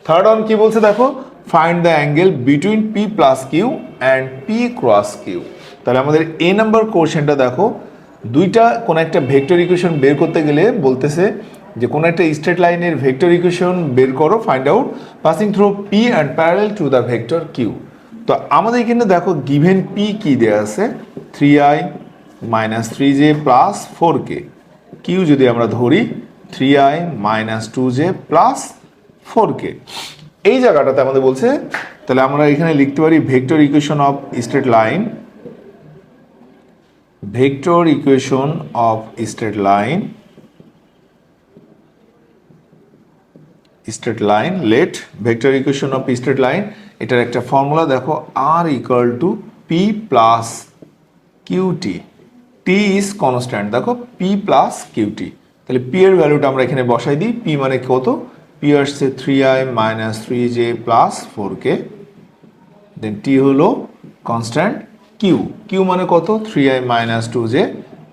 Third one কি বলছে দেখো, find the angle between P plus Q and P cross Q. তাহলে আমাদের এ নাম্বার কোশ্চেনটা দেখো, দুইটা কোন একটা ভেক্টর ইকুয়েশন বের করতে গেলে বলতেছে যে কোন একটা স্ট্রেট লাইনের ভেক্টর ইকুয়েশন বের করো, find out passing through P and parallel to the vector Q. তো আমাদের এখানে দেখো গিভেন পি কি দেওয়া আছে 3i minus 3j plus 4k, Q যদি আমরা ধরি 3i minus 2j plus 4k। এই জায়গাটাতে আমাদের বলছে, তাহলে আমরা এখানে লিখতে পারি vector equation of straight line, vector equation of straight line let vector equation of straight line, এটার একটা ফর্মুলা দেখো R equal to P plus Q T, T is constant, দেখো পি প্লাস কিউটি। তাহলে পি এর ভ্যালুটা আমরা এখানে বসাই দিই। পি মানে কত? পি আসছে 3i minus 3j plus 4k, দেন টি হলো কনস্ট্যান্ট কিউ। কিউ মানে কত? 3i minus 2j,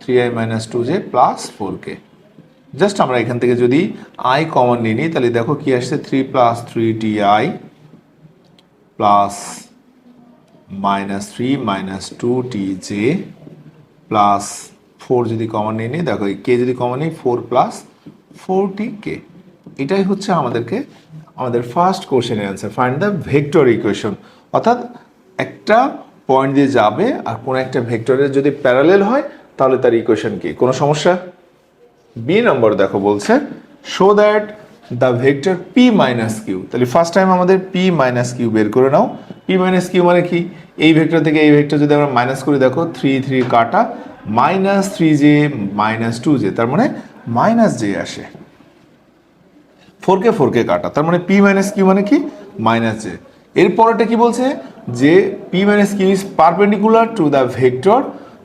3i minus 2j plus 4k। Just আমরা এখান থেকে যদি আই কমন নিয়ে নিই তাহলে দেখো কি আসছে, 3 plus 3ti plus minus 3 minus 2tj plus 4 যদি কমন নিয়ে নিই, দেখো এই কে যদি কমন নিই 4 প্লাস 40k। এটাই হচ্ছে আমাদের ফার্স্ট কোশ্চেনের answer, find the vector equation. অর্থাৎ একটা পয়েন্ট দিয়ে যাবে আর কোনো একটা ভেক্টরের যদি প্যারালেল হয় তাহলে তার ইকুয়েশন কি? কোনো সমস্যা? বি নম্বর দেখো বলছে show that the vector P minus Q. তাহলে ফার্স্ট টাইম আমাদের পি মাইনাস কিউ বের করে নাও। পি মাইনাস কিউ মানে কি? এই ভেক্টর থেকে এই ভেক্টর যদি আমরা মাইনাস করি, দেখো 3 কাটা মাইনাস 3j মাইনাস 2j, তার মানে মাইনাস জে আসে। 4কে কাটা, তার মানে পি মাইনাস কিউ মানে কি? Minus J. এরপরটা কি বলছে? যে P minus Q is perpendicular to the vector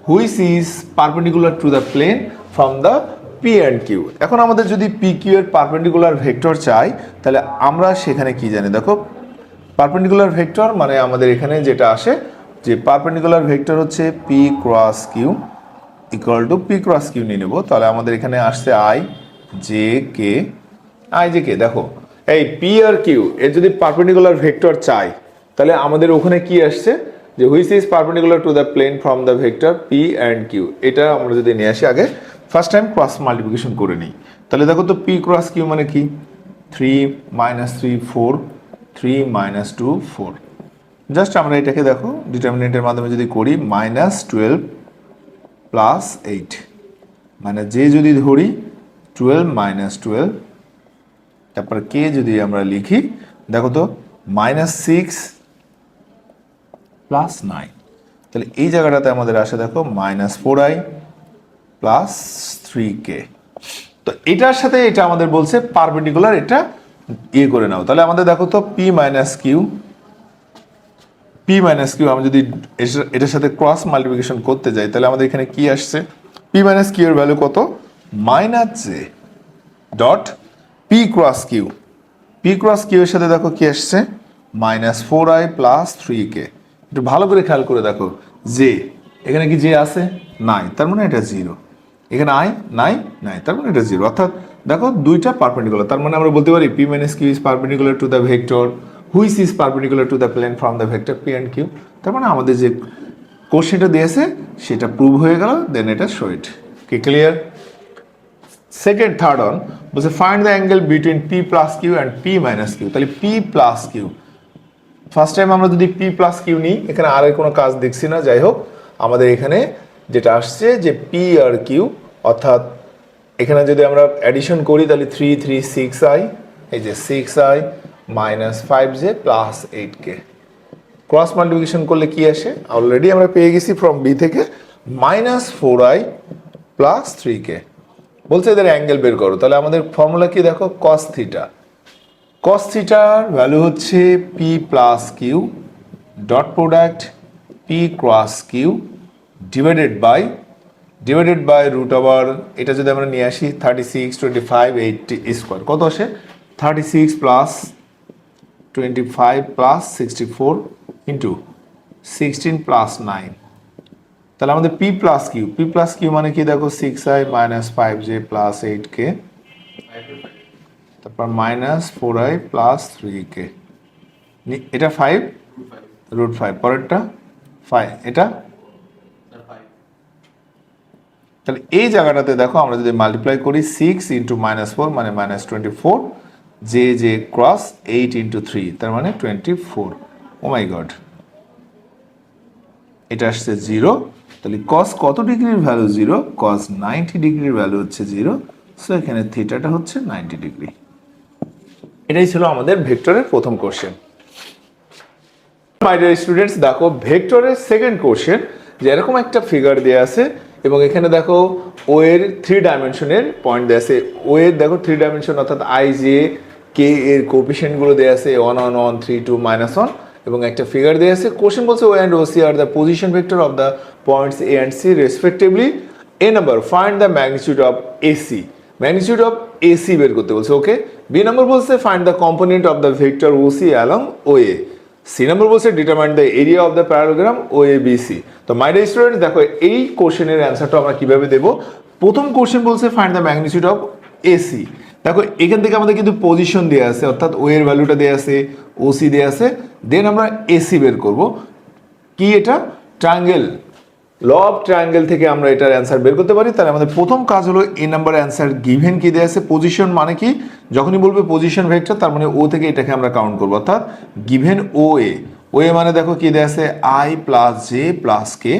which is perpendicular to the plane from the P and Q. এখন আমাদের যদি পি কিউ এর পারপেন্ডিকুলার ভেক্টর চাই তাহলে আমরা সেখানে কি জানি? দেখো পারপেন্ডিকুলার ভেক্টর মানে আমাদের এখানে যেটা আসে যে পারপেন্ডিকুলার ভেক্টর হচ্ছে P cross Q equal to P cross Q নিয়ে নেব। তাহলে আমাদের এখানে আসছে আই জে কে। দেখো এই পি আর কিউ এর যদি পারপেন্ডিকুলার ভেক্টর চাই তাহলে আমাদের ওখানে কি আসছে যে which is perpendicular to the plane from the vector P and Q. এটা আমরা যদি নিয়ে আসি, আগে ফার্স্ট টাইম ক্রস মাল্টিপ্লিকেশন করে নিই। তাহলে দেখো তো পি ক্রস কিউ মানে কি? 3 মাইনাস 3 4, 3 মাইনাস 2 4। জাস্ট আমরা এটাকে দেখো ডিটারমিনেন্টের মাধ্যমে যদি করি, মাইনাস 12 প্লাস 8, মানে যে যদি ধরি 12 মাইনাস 12, তারপর কে যদি আমরা লিখি, দেখো তো মাইনাস 6 প্লাস 9। তাহলে এই জায়গাটাতে আমাদের আসে দেখো মাইনাস 4i প্লাস 3k। তো এটার সাথে এটা আমাদের বলছে পারপেন্ডিকুলার, এটা ইয়ে করে নাও। তাহলে আমাদের দেখো তো পি মাইনাস কিউ আমি যদি এটার সাথে ক্রস মাল্টিপ্লিকেশন করতে যাই তাহলে আমাদের এখানে কি আসছে? পি মাইনাস কিউ এর ভ্যালু কত? Minus J dot P cross Q. P cross Q এর সাথে দেখো কি আসছে? Minus 4i plus 3k। একটু ভালো করে খেয়াল করে দেখো, জে এখানে কি জে আছে? নাই, তার মানে এটা জিরো। এখানে আই নাই, তার মানে এটা জিরো। অর্থাৎ দেখো দুইটা পারপেন্ডিকুলার, তার মানে আমরা বলতে পারি P minus Q is perpendicular to the vector which is perpendicular to the plane from the vector P and Q. তার মানে আমাদের যে কোশ্চেনটা দিয়েছে সেটা প্রুভ হয়ে গেল, দেন এটা শো ইট। কি ক্লিয়ার? সেকেন্ড থার্ড অন বলছে find the angle between P plus Q and P minus Q. তাহলে P plus Q, first time আমরা যদি পি প্লাস কিউ নিই, এখানে আর কোনো কাজ দেখছি না। যাই হোক, আমাদের এখানে যেটা আসছে যে পি আর কিউ, অর্থাৎ এখানে যদি আমরা অ্যাডিশন করি তাহলে 3 3 6i, এই যে 6i minus 5j plus 8k। Cross multiplication করলে কি আসে? অলরেডি আমরা পেয়ে গেছি ফ্রম বি থেকে মাইনাস 4i প্লাস 3k। বলছে এদের অ্যাঙ্গেল বের করো। তাহলে আমাদের ফর্মুলা কি দেখো? Cos theta. কস থিটার ভ্যালু হচ্ছে P plus Q dot product P cross Q divided by root over, এটা যদি আমরা নিয়ে আসি 36 25 80 স্কোয়ার, কত আসে? 36 প্লাস 25 প্লাস 64 ইন্টু 16 প্লাস 9। তাহলে আমাদের পি প্লাস কিউ মানে কি দেখো? 6i minus 5j plus 8k, তারপর মাইনাস 4i প্লাস 3k, এটা 5 রুট 5, পরেরটা 5, এটা। তাহলে এই জায়গাটাতে দেখো আমরা যদি মাল্টিপ্লাই করি 6 ইন্টু মাইনাস 4 মানে মাইনাস 24, জে ক্রস 8 ইন্টু 3 তার মানে 24। ও মাই গড, এটা আসছে 0। তাহলে কস কত ডিগ্রির ভ্যালু 0? কস 90 ডিগ্রির ভ্যালু হচ্ছে 0। সো এখানে থিটাটা হচ্ছে 90 ডিগ্রি। এটাই ছিল আমাদের ভেক্টরের প্রথম কোশ্চেন। মাই ডিয়ার স্টুডেন্টস, দেখো ভেক্টরের সেকেন্ড কোশ্চেন যে এরকম একটা ফিগার দেয়া আছে এবং এখানে দেখো ও এর 3 ডাইমেনশনের পয়েন্ট দেয়া আছে। ও এর দেখো 3 ডাইমেনশন, অর্থাৎ আই জে কে এর কোএফিসিয়েন্টগুলো দেয়া আছে 1 1 1 3 2 -1 এবং একটা ফিগার দেয়া আছে। কোশ্চেন বলছে O and O C are the position vector of the points A and C respectively. A number find the magnitude of AC. Magnitude of AC বের করতে বলছে। ওকে, বি নম্বর বলছে find the component of the vector OC along OA. C number বলছে determine the area of the parallelogram OABC. তো মাই ডিয়ার স্টুডেন্ট, দেখো এই কোশ্চেনের অ্যান্সারটা আমরা কিভাবে দেব। প্রথম কোশ্চেন বলছে find the magnitude of AC. দেখো এখান থেকে আমাদের কিন্তু পজিশন দেওয়া আছে, অর্থাৎ ও এর ভ্যালুটা দেওয়া আছে, ওসি দেওয়া আছে, দেন আমরা এসি বের করব। কি এটা? ট্রায়াঙ্গেল, ল অফ ট্রায়াঙ্গেল থেকে আমরা এটার অ্যান্সার বের করতে পারি। তাহলে আমাদের প্রথম কাজ হলো এ নাম্বার অ্যান্সার গিভেন কি দেওয়া আছে, পজিশন মানে কি, যখনই বলবে পজিশন ভেক্টর তার মানে ও থেকে এটাকে আমরা কাউন্ট করবো, অর্থাৎ গিভেন ও এ। ও এ মানে দেখো কি দেওয়া আছে, I plus J plus K,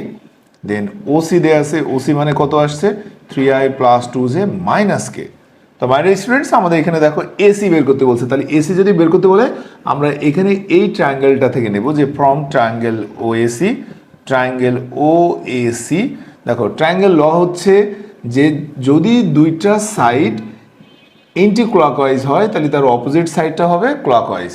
then O C দেওয়া আছে, ওসি মানে কত আসছে, 3i প্লাস 2j মাইনাস কে। তো মাই ডিয়ার স্টুডেন্টস, আমাদের এখানে দেখো এসি বের করতে বলছে। তাহলে এসি যদি বের করতে বলে আমরা এখানে এই ট্রায়াঙ্গেলটা থেকে নেব, যে from triangle O A C, triangle O A C. দেখো ট্রায়াঙ্গেল ল হচ্ছে যে যদি দুইটা সাইড এন্টি ক্লকওয়াইজ হয় তাহলে তার অপোজিট সাইডটা হবে ক্লকওয়াইজ,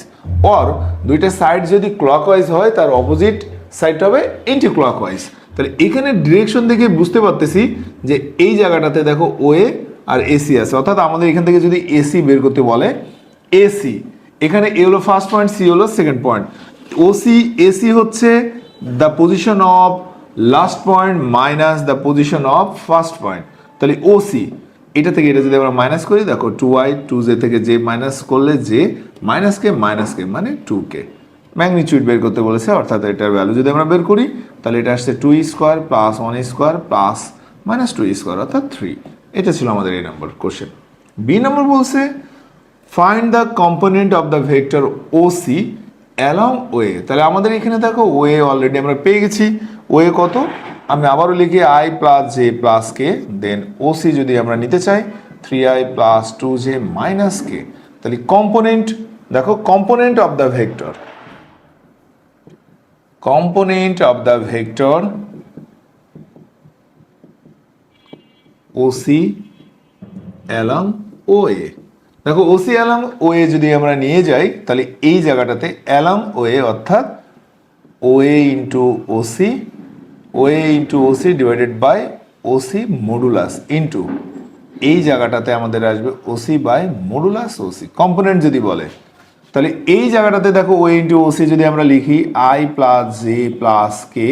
অর দুইটা সাইড যদি ক্লকওয়াইজ হয় তার অপোজিট সাইডটা হবে এন্টি ক্লকওয়াইজ। তাহলে এখানে ডিরেকশন দেখে বুঝতে পারতেছি যে এই জায়গাটাতে দেখো ওএ আর এসি আছে, অর্থাৎ আমাদের এখান থেকে যদি এসি বের করতে বলে, এসি এখানে এ হলো ফার্স্ট পয়েন্ট, সি হলো সেকেন্ড পয়েন্ট, ওসি এসি হচ্ছে the position of last point minus the position of first point. তাহলে ওসি এটা থেকে এটা যদি আমরা মাইনাস করি, দেখো 2i 2j থেকে জে মাইনাস করলে জে মাইনাস কে মানে 2k। ম্যাগনিটিউড বের করতে বলেছে, অর্থাৎ এটার ভ্যালু যদি আমরা বের করি তাহলে এটা আসছে 2 square plus 1 square plus minus 2 square, অর্থাৎ 3। এটা ছিল আমাদের এই নাম্বার কোশ্চেন। বি নম্বর বলছে find the component of the vector OC along way. তাহলে আমাদের এখানে দেখো ওয়ে অলরেডি আমরা পেয়ে গেছি। ওয়ে কত, আমি আবারও লিখি I plus J plus K, then O C যদি আমরা নিতে চাই 3i প্লাস 2j মাইনাস কে। তাহলে কম্পোনেন্ট, দেখো component of the vector, component of the vector OC along O A. দেখো ওসি অ্যালং ওএ যদি আমরা নিয়ে যাই তাহলে এই জায়গাটাতে অ্যালং ওএ অর্থাৎ O A into O C, O A into O C divided by O C modulus into এই জায়গাটাতে আমাদের আসবে O C by modulus O C. Component যদি বলে তাহলে এই জায়গাটাতে দেখো ওএ ইন্টু ওসি যদি আমরা লিখি I plus J plus K,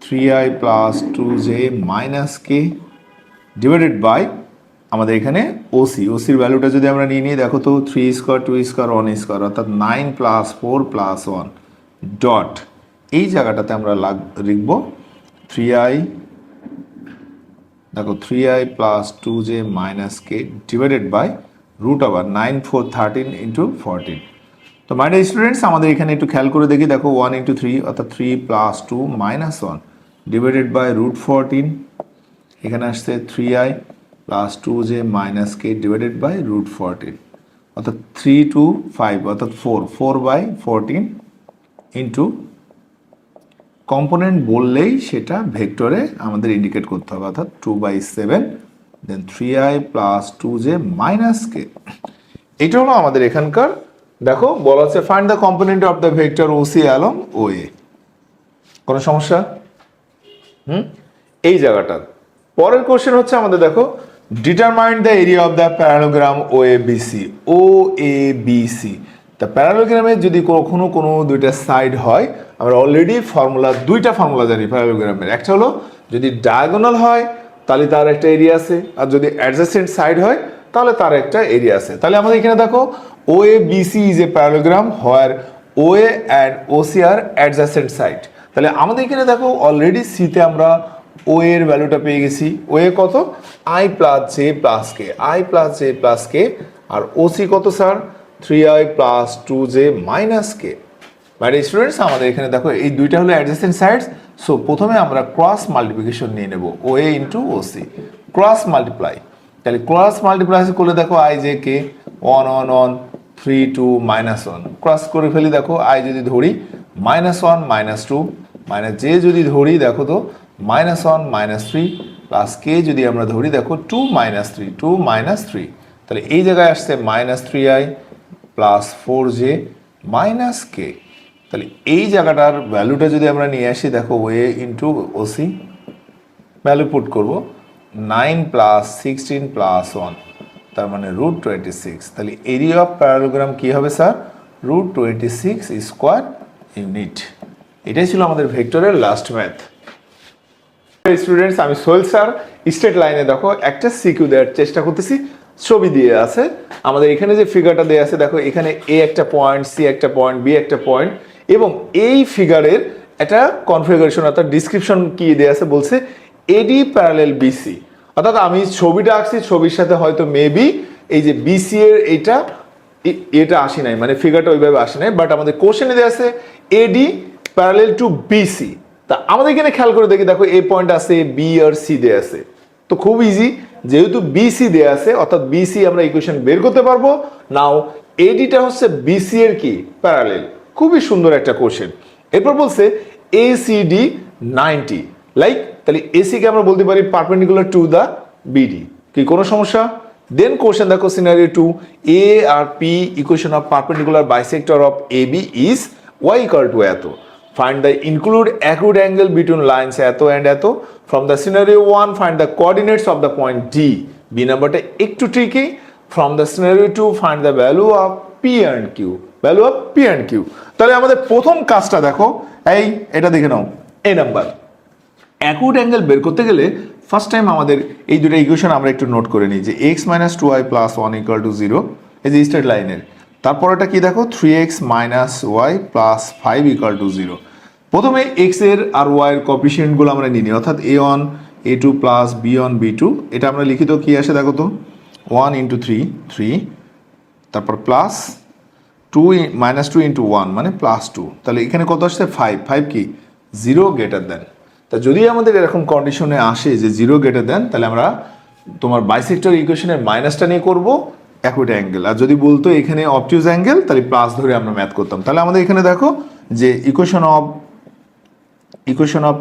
3i plus 2j minus K divided by আমাদের এখানে ওসি, ওসির ভ্যালুটা যদি আমরা নিয়ে নিই, দেখো তো 3 স্কোয়ার 2 স্কোয়ার 1 স্কোয়ার, অর্থাৎ 9 প্লাস 4 প্লাস 1 ডট এই জায়গাটাতে আমরা লিখব 3i, দেখো 3i plus 2j minus K divided by root over 9 4 13 into 14। তো মাই ডিয়ার স্টুডেন্টস, আমাদের এখানে একটু খেয়াল করে দেখি, দেখো 1 ইন্টু 3 অর্থাৎ 3 plus 2 minus 1 divided by root 14, এখানে আসছে 3i plus 2j minus K divided by root 14, অর্থাৎ 3 2 5 অর্থাৎ 4 বাই 14 ইন্টু কম্পোনেন্ট বললেই সেটা ভেক্টরে আমাদের ইন্ডিকেট করতে হবে, অর্থাৎ 2/7 দেন 3i প্লাস 2j মাইনাস কে। এটা হলো আমাদের এখানকার, দেখো বলা হচ্ছে find the component of the vector OC along OA. কোনো সমস্যা? এই জায়গাটা। পরের কোশ্চেন হচ্ছে আমাদের, দেখো determine the area of the parallelogram OABC. OABC তা প্যারালোগ্রামে যদি কখনো কোনো দুইটা সাইড হয়, আমরা অলরেডি দুইটা ফর্মুলা জানি প্যারালোগ্রামের। একটা হলো যদি ডায়াগোনাল হয় তাহলে তার একটা এরিয়া আছে, আর যদি অ্যাডজাসেন্ট সাইড হয় তাহলে তার একটা এরিয়া আছে। তাহলে আমাদের এখানে দেখো OABC is a parallelogram where OA and OC are adjacent side. তাহলে আমাদের এখানে দেখো অলরেডি সিতে আমরা ও এর ভ্যালুটা পেয়ে গেছি। ও এ কত, I plus J plus K, I plus J plus K, আর ওসি কত sir, 3i plus 2j minus কে। বাট স্টুডেন্টস, আমাদের এখানে দেখো এই দুইটা হলো অ্যাডজেসেন্ট সাইডস। সো প্রথমে আমরা ক্রস মাল্টিপ্লিকেশন নিয়ে নেব, ও এ ইন্টু ওসি, ক্রস মাল্টিপ্লাই। তাহলে ক্রস মাল্টিপ্লাই করলে দেখো I J K 1 1 1 3 2 minus 1 cross করে ফেলি। দেখো আই যদি ধরি -1 -2 মাইনাস জে যদি ধরি দেখো তো -1 -3 প্লাস কে যদি আমরা ধরি দেখো 2 -3 2 -3। তাহলে এই জায়গায় আসছে -3i প্লাস 4j মাইনাস কে। তাহলে এই জায়গাটার ভ্যালুটা যদি আমরা নিয়ে আসি, দেখো way into OC value put করবো 9 প্লাস 16 প্লাস 1, তার মানে √26। তাহলে এরিয়া অফ প্যারালোগ্রাম কি হবে স্যার? √26 square unit. এটাই ছিল আমাদের ভেক্টরের লাস্ট ম্যাথ। স্টুডেন্টস, আমি সোহেল স্যার। স্ট্রেট লাইনে দেখো একটা সিকিউ দেওয়ার চেষ্টা করতেছি, ছবি দিয়ে আছে আমাদের। এখানে যে ফিগারটা দেওয়া আছে দেখো, এখানে এ একটা পয়েন্ট, সি একটা পয়েন্ট, বি একটা পয়েন্ট, এবং এই ফিগারের একটা কনফিগারেশন অর্থাৎ ডিসক্রিপশন কি দেওয়া আছে, বলছে এডি প্যারালেল বিসি। অর্থাৎ আমি ছবিটা আঁকছি, ছবির সাথে হয়তো মেবি এই যে বিসি এর এটা আসে নাই, মানে ফিগারটা ওইভাবে আসে নাই, বাট আমাদের কোশ্চেনে দেওয়া আছে এডি প্যারালেল টু বিসি। তা আমাদের এখানে খেয়াল করে দেখি, দেখো এ পয়েন্ট আছে, বি আর সি দেয়া আছে, তো খুব ইজি, যেহেতু বিসি দেয়া আছে অর্থাৎ বিসি আমরা ইকুয়েশন বের করতে পারবো। নাও এডিটা হচ্ছে বিসি এর কি প্যারালেল, খুবই সুন্দর একটা কোশ্চেন। এরপর বলছে এসিডি 90, লাইক তাহলে এসি কে আমরা বলতে পারি পারপেন্ডিকুলার টু দা বিডি, কি কোনো সমস্যা? দেন কোশ্চেন দেখো সিনারিও 2, এ আর পি equation of perpendicular bisector of A B is Y equal to এত। Find the include acute angle between lines এত and এত. From the scenario 1, find the coordinates of the point D. B নাম্বারটা একটু tricky. From the scenario 2, find the value of P and Q. Value of P and Q. তাহলে আমাদের প্রথম কাজটা দেখো, এটা দেখে নাও, এই নাম্বার অ্যাকুট অ্যাঙ্গেল বের করতে গেলে ফার্স্ট টাইম আমাদের এই দুটো ইকুয়েশন আমরা একটু নোট করে নিই, যে x - 2y + 1 = 0, এই যে স্ট্রেট লাইনের। তারপর এটা কি দেখো, 3x - y + 5 = 0। প্রথমে x এর আর y এর কোএফিসিয়েন্টগুলো আমরা নিই, অর্থাৎ a1 a2 + b1 b2, এটা আমরা লিখিত কি আসে দেখো তো, 1 × 3 3, তারপর প্লাস 2 - 2 × 1 মানে +2, তাহলে এখানে কত আসছে 5, 5 কি 0 গ্রেটার দেন। তা যদি আমাদের এরকম কন্ডিশনে আসে যে 0 গ্রেটার দেন, তাহলে আমরা তোমার বাইসেক্টর ইকুয়েশনের মাইনাসটা নিয়ে করব অ্যাকুট অ্যাঙ্গেল, আর যদি বলতো এখানে অবটিউজ অ্যাঙ্গেল, তাহলে প্লাস ধরে আমরা ম্যাথ করতাম। তাহলে আমাদের এখানে দেখো যে ইকুয়েশন অফ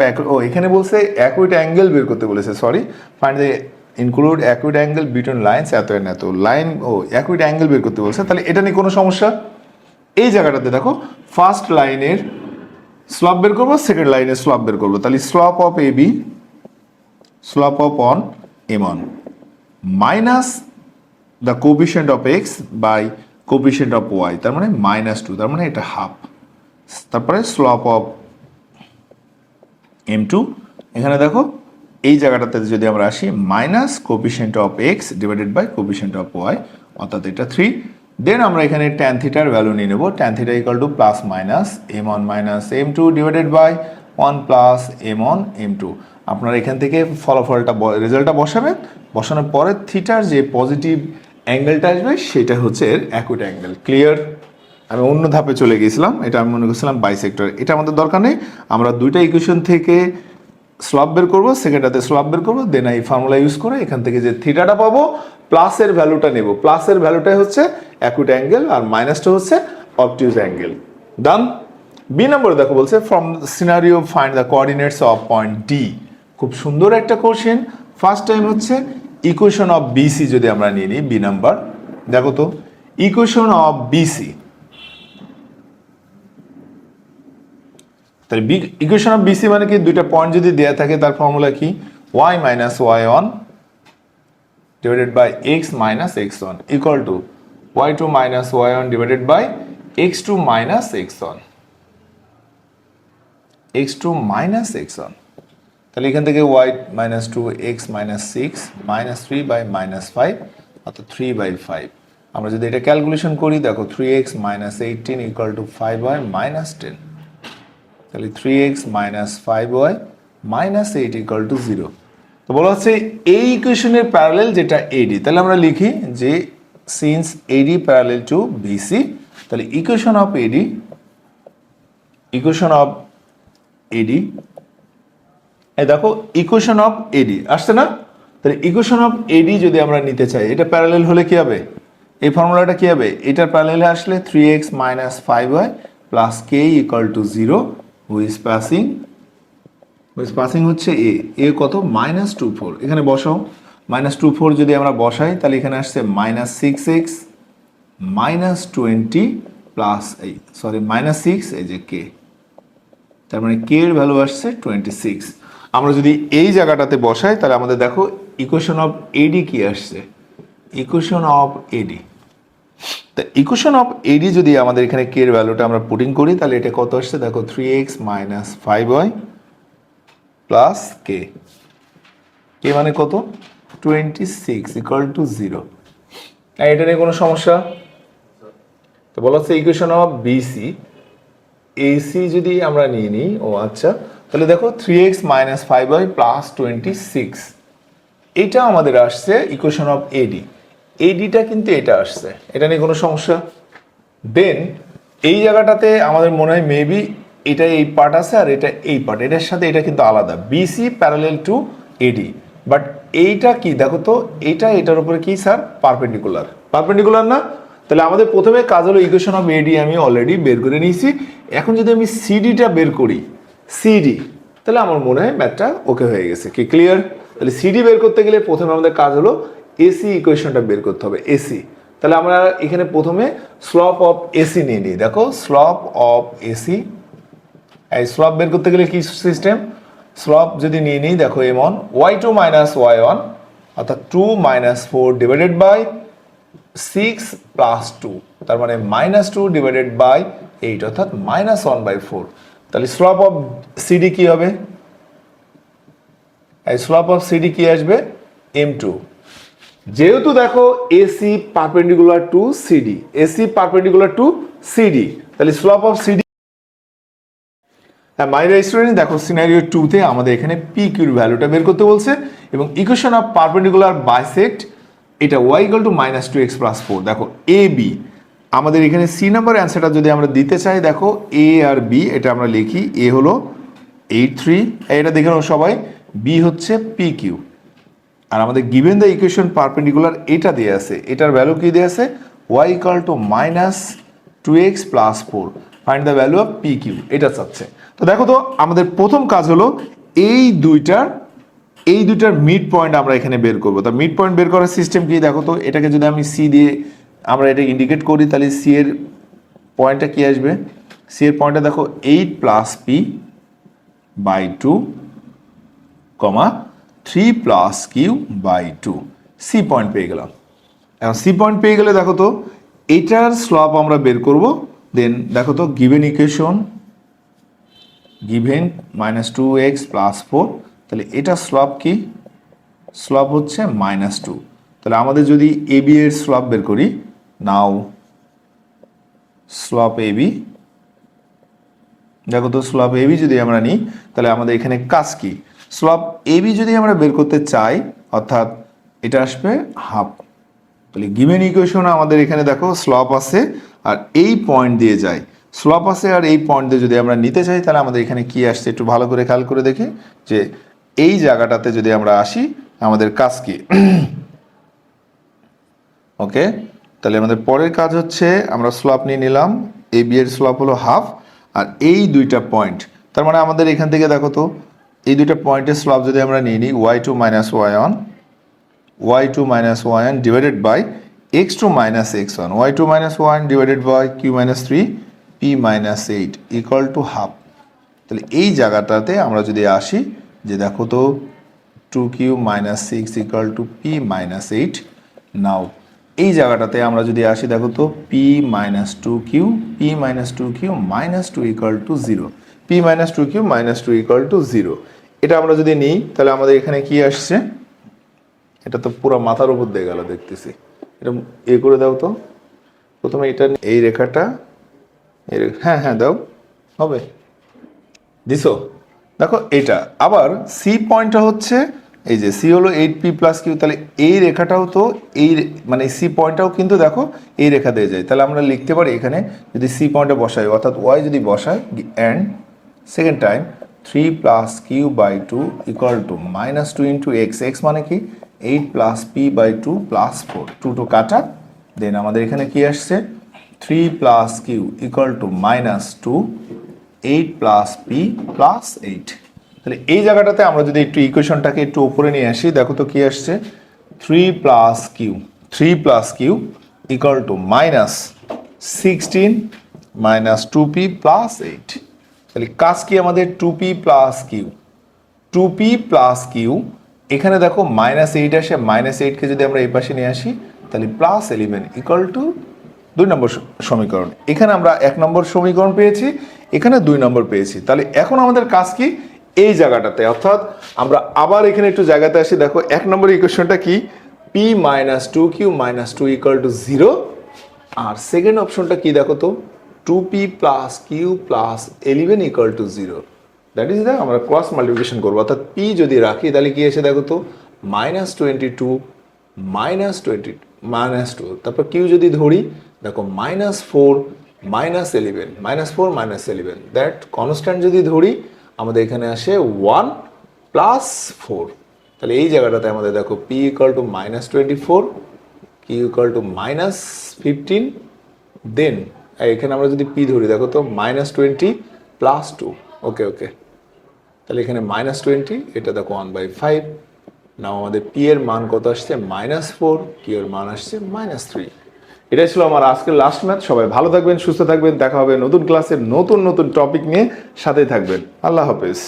এখানে বলছে অ্যাকুট অ্যাঙ্গেল বের করতে বলেছে, sorry, find the include acute angle between lines এত এন্ড এত, লাইন অ্যাকুট অ্যাঙ্গেল বের করতে বলছে। তাহলে এটা নিয়ে কোনো সমস্যা? এই জায়গাটাতে দেখো ফার্স্ট লাইনের স্লপ বের করবো, সেকেন্ড লাইনের স্লপ বের করবো। তাহলে slope of A B, slope of one এম1 minus the coefficient of X by coefficient of Y, তার মানে -2, তার মানে এটা হাফ। তারপরে স্লপ অফ m2, এখানে দেখো এই জায়গাটাতে যদি আমরা আসি minus coefficient of X divided by coefficient of Y, অর্থাৎ এটা 3। দেন আমরা এখানে ট্যান থিটার ভ্যালু নিয়ে নেব, tan theta = ± m1 - m2 divided by 1 + m1 m2। আপনারা এখান থেকে ফলাফলটা রেজাল্টটা বসাবেন, বসানোর পরে থিটার যে পজিটিভ অ্যাঙ্গেলটা আসবে সেটা হচ্ছে এর অ্যাকুট অ্যাঙ্গেল। ক্লিয়ার? আমি অন্য ধাপে চলে গেছিলাম, এটা আমি মনে করছিলাম বাইসেক্টর, এটা আমাদের দরকার নেই। আমরা দুইটা ইকুয়েশন থেকে স্লপ বের করবো, সেকেন্ডটাতে স্লপ বের করবো, দেন এই ফর্মুলা ইউজ করে এখান থেকে যে থিটাটা পাবো প্লাসের ভ্যালুটা নেব, প্লাসের ভ্যালুটাই হচ্ছে অ্যাকুট অ্যাঙ্গেল আর মাইনাসটা হচ্ছে অবটিউজ অ্যাঙ্গেল। ডান। বি নম্বর দেখো বলছে from scenario find the coordinates of point D. খুব সুন্দর একটা কোশ্চেন। ফার্স্ট টাইম হচ্ছে ইকুয়েশন অফ বিসি যদি আমরা নিয়ে নিই, বি নাম্বার দেখো তো, ইকুয়েশন অফ বিসি, তাহলে ইকুয়েশন অফ বিসি মানে কি, দুইটা পয়েন্ট যদি দেয়া থাকে তার ফর্মুলা কি, y - y1 divided by x - x1 equal to y2 - y1 divided by x2 - x1, x2 - x1। তাহলে এখান থেকে y - 2 x - 6 -3 বাই -5, অর্থাৎ 3/5। আমরা যদি এটা ক্যালকুলেশন করি দেখো 3x - 18 ইকুয়াল টু 5y - 10, তাহলে 3x - 5y - 8 ইকুয়াল টু 0। তো বলা হচ্ছে এই ইকুয়েশনের প্যারালেল যেটা এডি, তাহলে আমরা লিখি যে since A D parallel to B C, তাহলে ইকুয়েশন অফ এডি, এই দেখো ইকুয়েশন অফ এডি আসছে না? তাহলে ইকুয়েশন অফ এডি যদি আমরা নিতে চাই, এটা প্যারালেল হলে কি হবে, এই ফর্মুলাটা কি হবে, এটার প্যারালেলে আসলে 3x - 5y + k = 0, which passing হচ্ছে এ কত, -24। এখানে বসাও, -24 যদি আমরা বসাই তাহলে এখানে আসছে -6x -20 প্লাস -6, এই যে k, তার মানে k এর ভ্যালু আসছে 26। আমরা যদি এই জায়গাটাতে বসাই তাহলে আমাদের দেখো ইকুয়েশন অফ এডি কি আসছে, ইকুয়েশন অফ এডি। তা ইকুয়েশন অফ এডি যদি আমাদের এখানে কে এর ভ্যালুটা আমরা পুটিং করি তাহলে এটা কত আসছে দেখো 3x মাইনাস 5y প্লাস কে, কে মানে কত 26 ইকুয়াল টু 0। এটা নিয়ে কোনো সমস্যা? তো বলা হচ্ছে ইকুয়েশন অফ বিসি, এসি যদি আমরা নিয়ে নিই, ও আচ্ছা, তাহলে দেখো 3x মাইনাস 5y প্লাস 26, এটা আমাদের আসছে ইকুয়েশন অফ এডি। এডিটা কিন্তু এটা আসছে, এটা নিয়ে কোনো সমস্যা? দেন এই জায়গাটাতে আমাদের মনে হয় মেবি এটা এই পার্ট আছে আর এটা এই পার্ট, এটার সাথে এটা কিন্তু আলাদা, B C parallel to A D. But এইটা কি দেখো তো, এটা এটার উপরে কি স্যার পারপেন্ডিকুলার, পারপেন্ডিকুলার না? তাহলে আমাদের প্রথমে কাজ হলো ইকুয়েশন অফ এডি আমি অলরেডি বের করে নিয়েছি। এখন যদি আমি সিডিটা বের করি, সিডি, তাহলে আমার মনে হয় ম্যাথটা ওকে হয়ে গেছে। কি ক্লিয়ার? তাহলে সিডি বের করতে গেলে প্রথমে আমাদের কাজ হলো এসি ইকুয়েশনটা বের করতে হবে, এসি। তাহলে আমরা এখানে প্রথমে স্লপ অফ এসি নিয়ে নিই। দেখো স্লপ অফ এসি, এই স্লপ বের করতে গেলে কি সিস্টেম, স্লপ যদি নিয়ে নিই দেখো এমন y2 মাইনাস y1 অর্থাৎ 2 মাইনাস 4 ডিভাইডেড বাই 6 প্লাস 2, তার মানে মাইনাস 2 ডিভাইডেড বাই 8 অর্থাৎ মাইনাস 1/4। তাহলে স্লপ অফ সিডি কি হবে, এই স্লপ অফ সিডি কি আসবে m2। যেহেতু দেখো AC perpendicular to CD, AC perpendicular to CD, তাহলে স্লপ অফ সিডি। হ্যাঁ মাই স্টুডেন্ট, দেখো সিনারিও 2 তে আমাদের এখানে পি কিউর ভ্যালুটা বের করতে বলছে এবং ইকুয়েশন অফ পারপেন্ডিকুলার বাইসেক্ট এটা y equal to minus 2x plus 4। দেখো এ বি, আমাদের এখানে সি নাম্বার অ্যান্সারটা যদি আমরা দিতে চাই, দেখো এ আর বি এটা আমরা লিখি, এ হলো 8 3, এটা দেখে নাও সবাই, বি হচ্ছে পি কিউ। আর আমাদের গিভেন দ্য ইকুয়েশন পারপেন্ডিকুলার এটা দিয়ে আছে, এটার ভ্যালু কি দিয়ে আছে y equal to minus 2x plus 4, find the value of P Q, এটা চাচ্ছে। তো দেখো তো আমাদের প্রথম কাজ হলো এই দুইটার মিড পয়েন্ট আমরা এখানে বের করবো। তা মিড পয়েন্ট বের করার সিস্টেম কি দেখো তো, এটাকে যদি আমি সি দিয়ে আমরা এটা ইন্ডিকেট করি তাহলে সি এর পয়েন্টটা কি আসবে, সি এর পয়েন্টটা দেখো 8 plus P by 2 comma 3 plus Q by 2, C point পেয়ে গেলাম। এখন সি পয়েন্ট পেয়ে গেলে দেখো তো এটার স্লপ আমরা বের করব। দেন দেখো তো given equation, given minus 2x plus 4, তাহলে এটা স্লপ কি, স্লপ হচ্ছে মাইনাস 2। তাহলে আমাদের যদি এ বি এর স্লপ বের করি, নাও স্লপ এ বি, দেখো তো স্লপ এ বি যদি আমরা নিই তাহলে আমাদের এখানে কাজ কি, স্লপ এ বি যদি আমরা বের করতে চাই অর্থাৎ এটা আসবে হাফ। তাহলে গিভেন ইকুয়েশন আমাদের এখানে দেখো স্লপ আছে আর এই পয়েন্ট দিয়ে যায়, স্লপ আছে আর এই পয়েন্ট দিয়ে যদি আমরা নিতে চাই তাহলে আমাদের এখানে কি আসছে একটু ভালো করে খেয়াল করে দেখি, যে এই জায়গাটাতে যদি আমরা আসি আমাদের কাজ কি ওকে। তাহলে আমাদের পরের কাজ হচ্ছে আমরা স্লপ নিয়ে নিলাম, এ বি এর স্লপ হলো হাফ আর এই দুইটা পয়েন্ট, তার মানে আমাদের এখান থেকে দেখো তো এই দুইটা পয়েন্টের স্লপ যদি আমরা নিয়ে নিই y2 minus y1 minus y1 divided by x2 minus x1, y2 minus y1 divided by q minus 3 p minus 8 equal to half. তাহলে এই জায়গাটাতে আমরা যদি আসি যে দেখো তো 2q minus 6 equal to p minus 8, নাও এই জায়গাটাতে আমরা যদি আসি দেখো তো p minus 2q minus 2 equal to 0, p minus 2q minus 2 equal to 0। এটা আমরা যদি নিই তাহলে আমাদের এখানে কি আসছে, এটা তো পুরো মাথার উপর দিয়ে গেল দেখতেছি, এটা এ করে দাও তো প্রথমে, এটা এই রেখাটা হ্যাঁ হ্যাঁ দাও, হবে দিছো। দেখো এটা আবার সি পয়েন্টটা হচ্ছে এই যে সি হলো 8p প্লাস কিউ, তাহলে এই রেখাটাও তো এই মানে সি পয়েন্টটাও কিন্তু দেখো এই রেখা দিয়ে যায়। তাহলে আমরা লিখতে পারি এখানে যদি সি পয়েন্টে বসাই অর্থাৎ ওয়াই যদি বসাই and second time 3 plus Q by 2 equal to minus 2 into X, X মানে কি 8 plus P by 2 plus 4, 2 two কাটা, দেন আমাদের এখানে কি আসছে 3 plus Q equal to minus 2 8 plus P plus 8। তাহলে এই জায়গাটাতে আমরা যদি একটু ইকুয়েশনটাকে একটু উপরে নিয়ে আসি দেখো তো কি আসছে 3 plus Q equal to minus 16 minus 2p plus 8। তাহলে কাজ কি আমাদের 2p প্লাস কিউ এখানে দেখো -8 আসে, -8কে যদি আমরা এই পাশে নিয়ে আসি তাহলে +11 ইকুয়াল টু 2 নম্বর সমীকরণ। এখানে আমরা 1 নম্বর সমীকরণ পেয়েছি, এখানে 2 নম্বর পেয়েছি। তাহলে এখন আমাদের কাজ কি, এই জায়গাটাতে, অর্থাৎ আমরা আবার এখানে একটু জায়গাতে আসি। দেখো 1 নম্বর ইকুয়েশনটা কি, p - 2q - 2 ইকুয়াল টু 0। আর সেকেন্ড অপশনটা কি দেখো তো, 2p + q + 11 equal to 0। That is the, আমরা ক্রস মাল্টিপ্লিকেশন করবো, অর্থাৎ p যদি রাখি তাহলে কি এসে দেখো তো -22 -2, তারপর q যদি ধরি দেখো -4 -11, -4 -11, দ্যাট কনস্ট্যান্ট যদি ধরি আমাদের এখানে আসে 1 + 4। তাহলে এই জায়গাটাতে আমাদের দেখো p equal to -24, q equal to -15, দেন এখানে আমরা যদি p ধরি দেখো তো -20 + 2। ওকে ওকে, তাহলে এখানে -20, এটা দেখো 1/5। নাও আমাদের p এর মান কত আসছে, -4, q এর মান আসছে -3। এটাই ছিল আমার আজকের লাস্ট ম্যাথ। সবাই ভালো থাকবেন, সুস্থ থাকবেন, দেখা হবে নতুন ক্লাসে নতুন নতুন টপিক নিয়ে, সাথেই থাকবেন। আল্লাহ হাফেজ।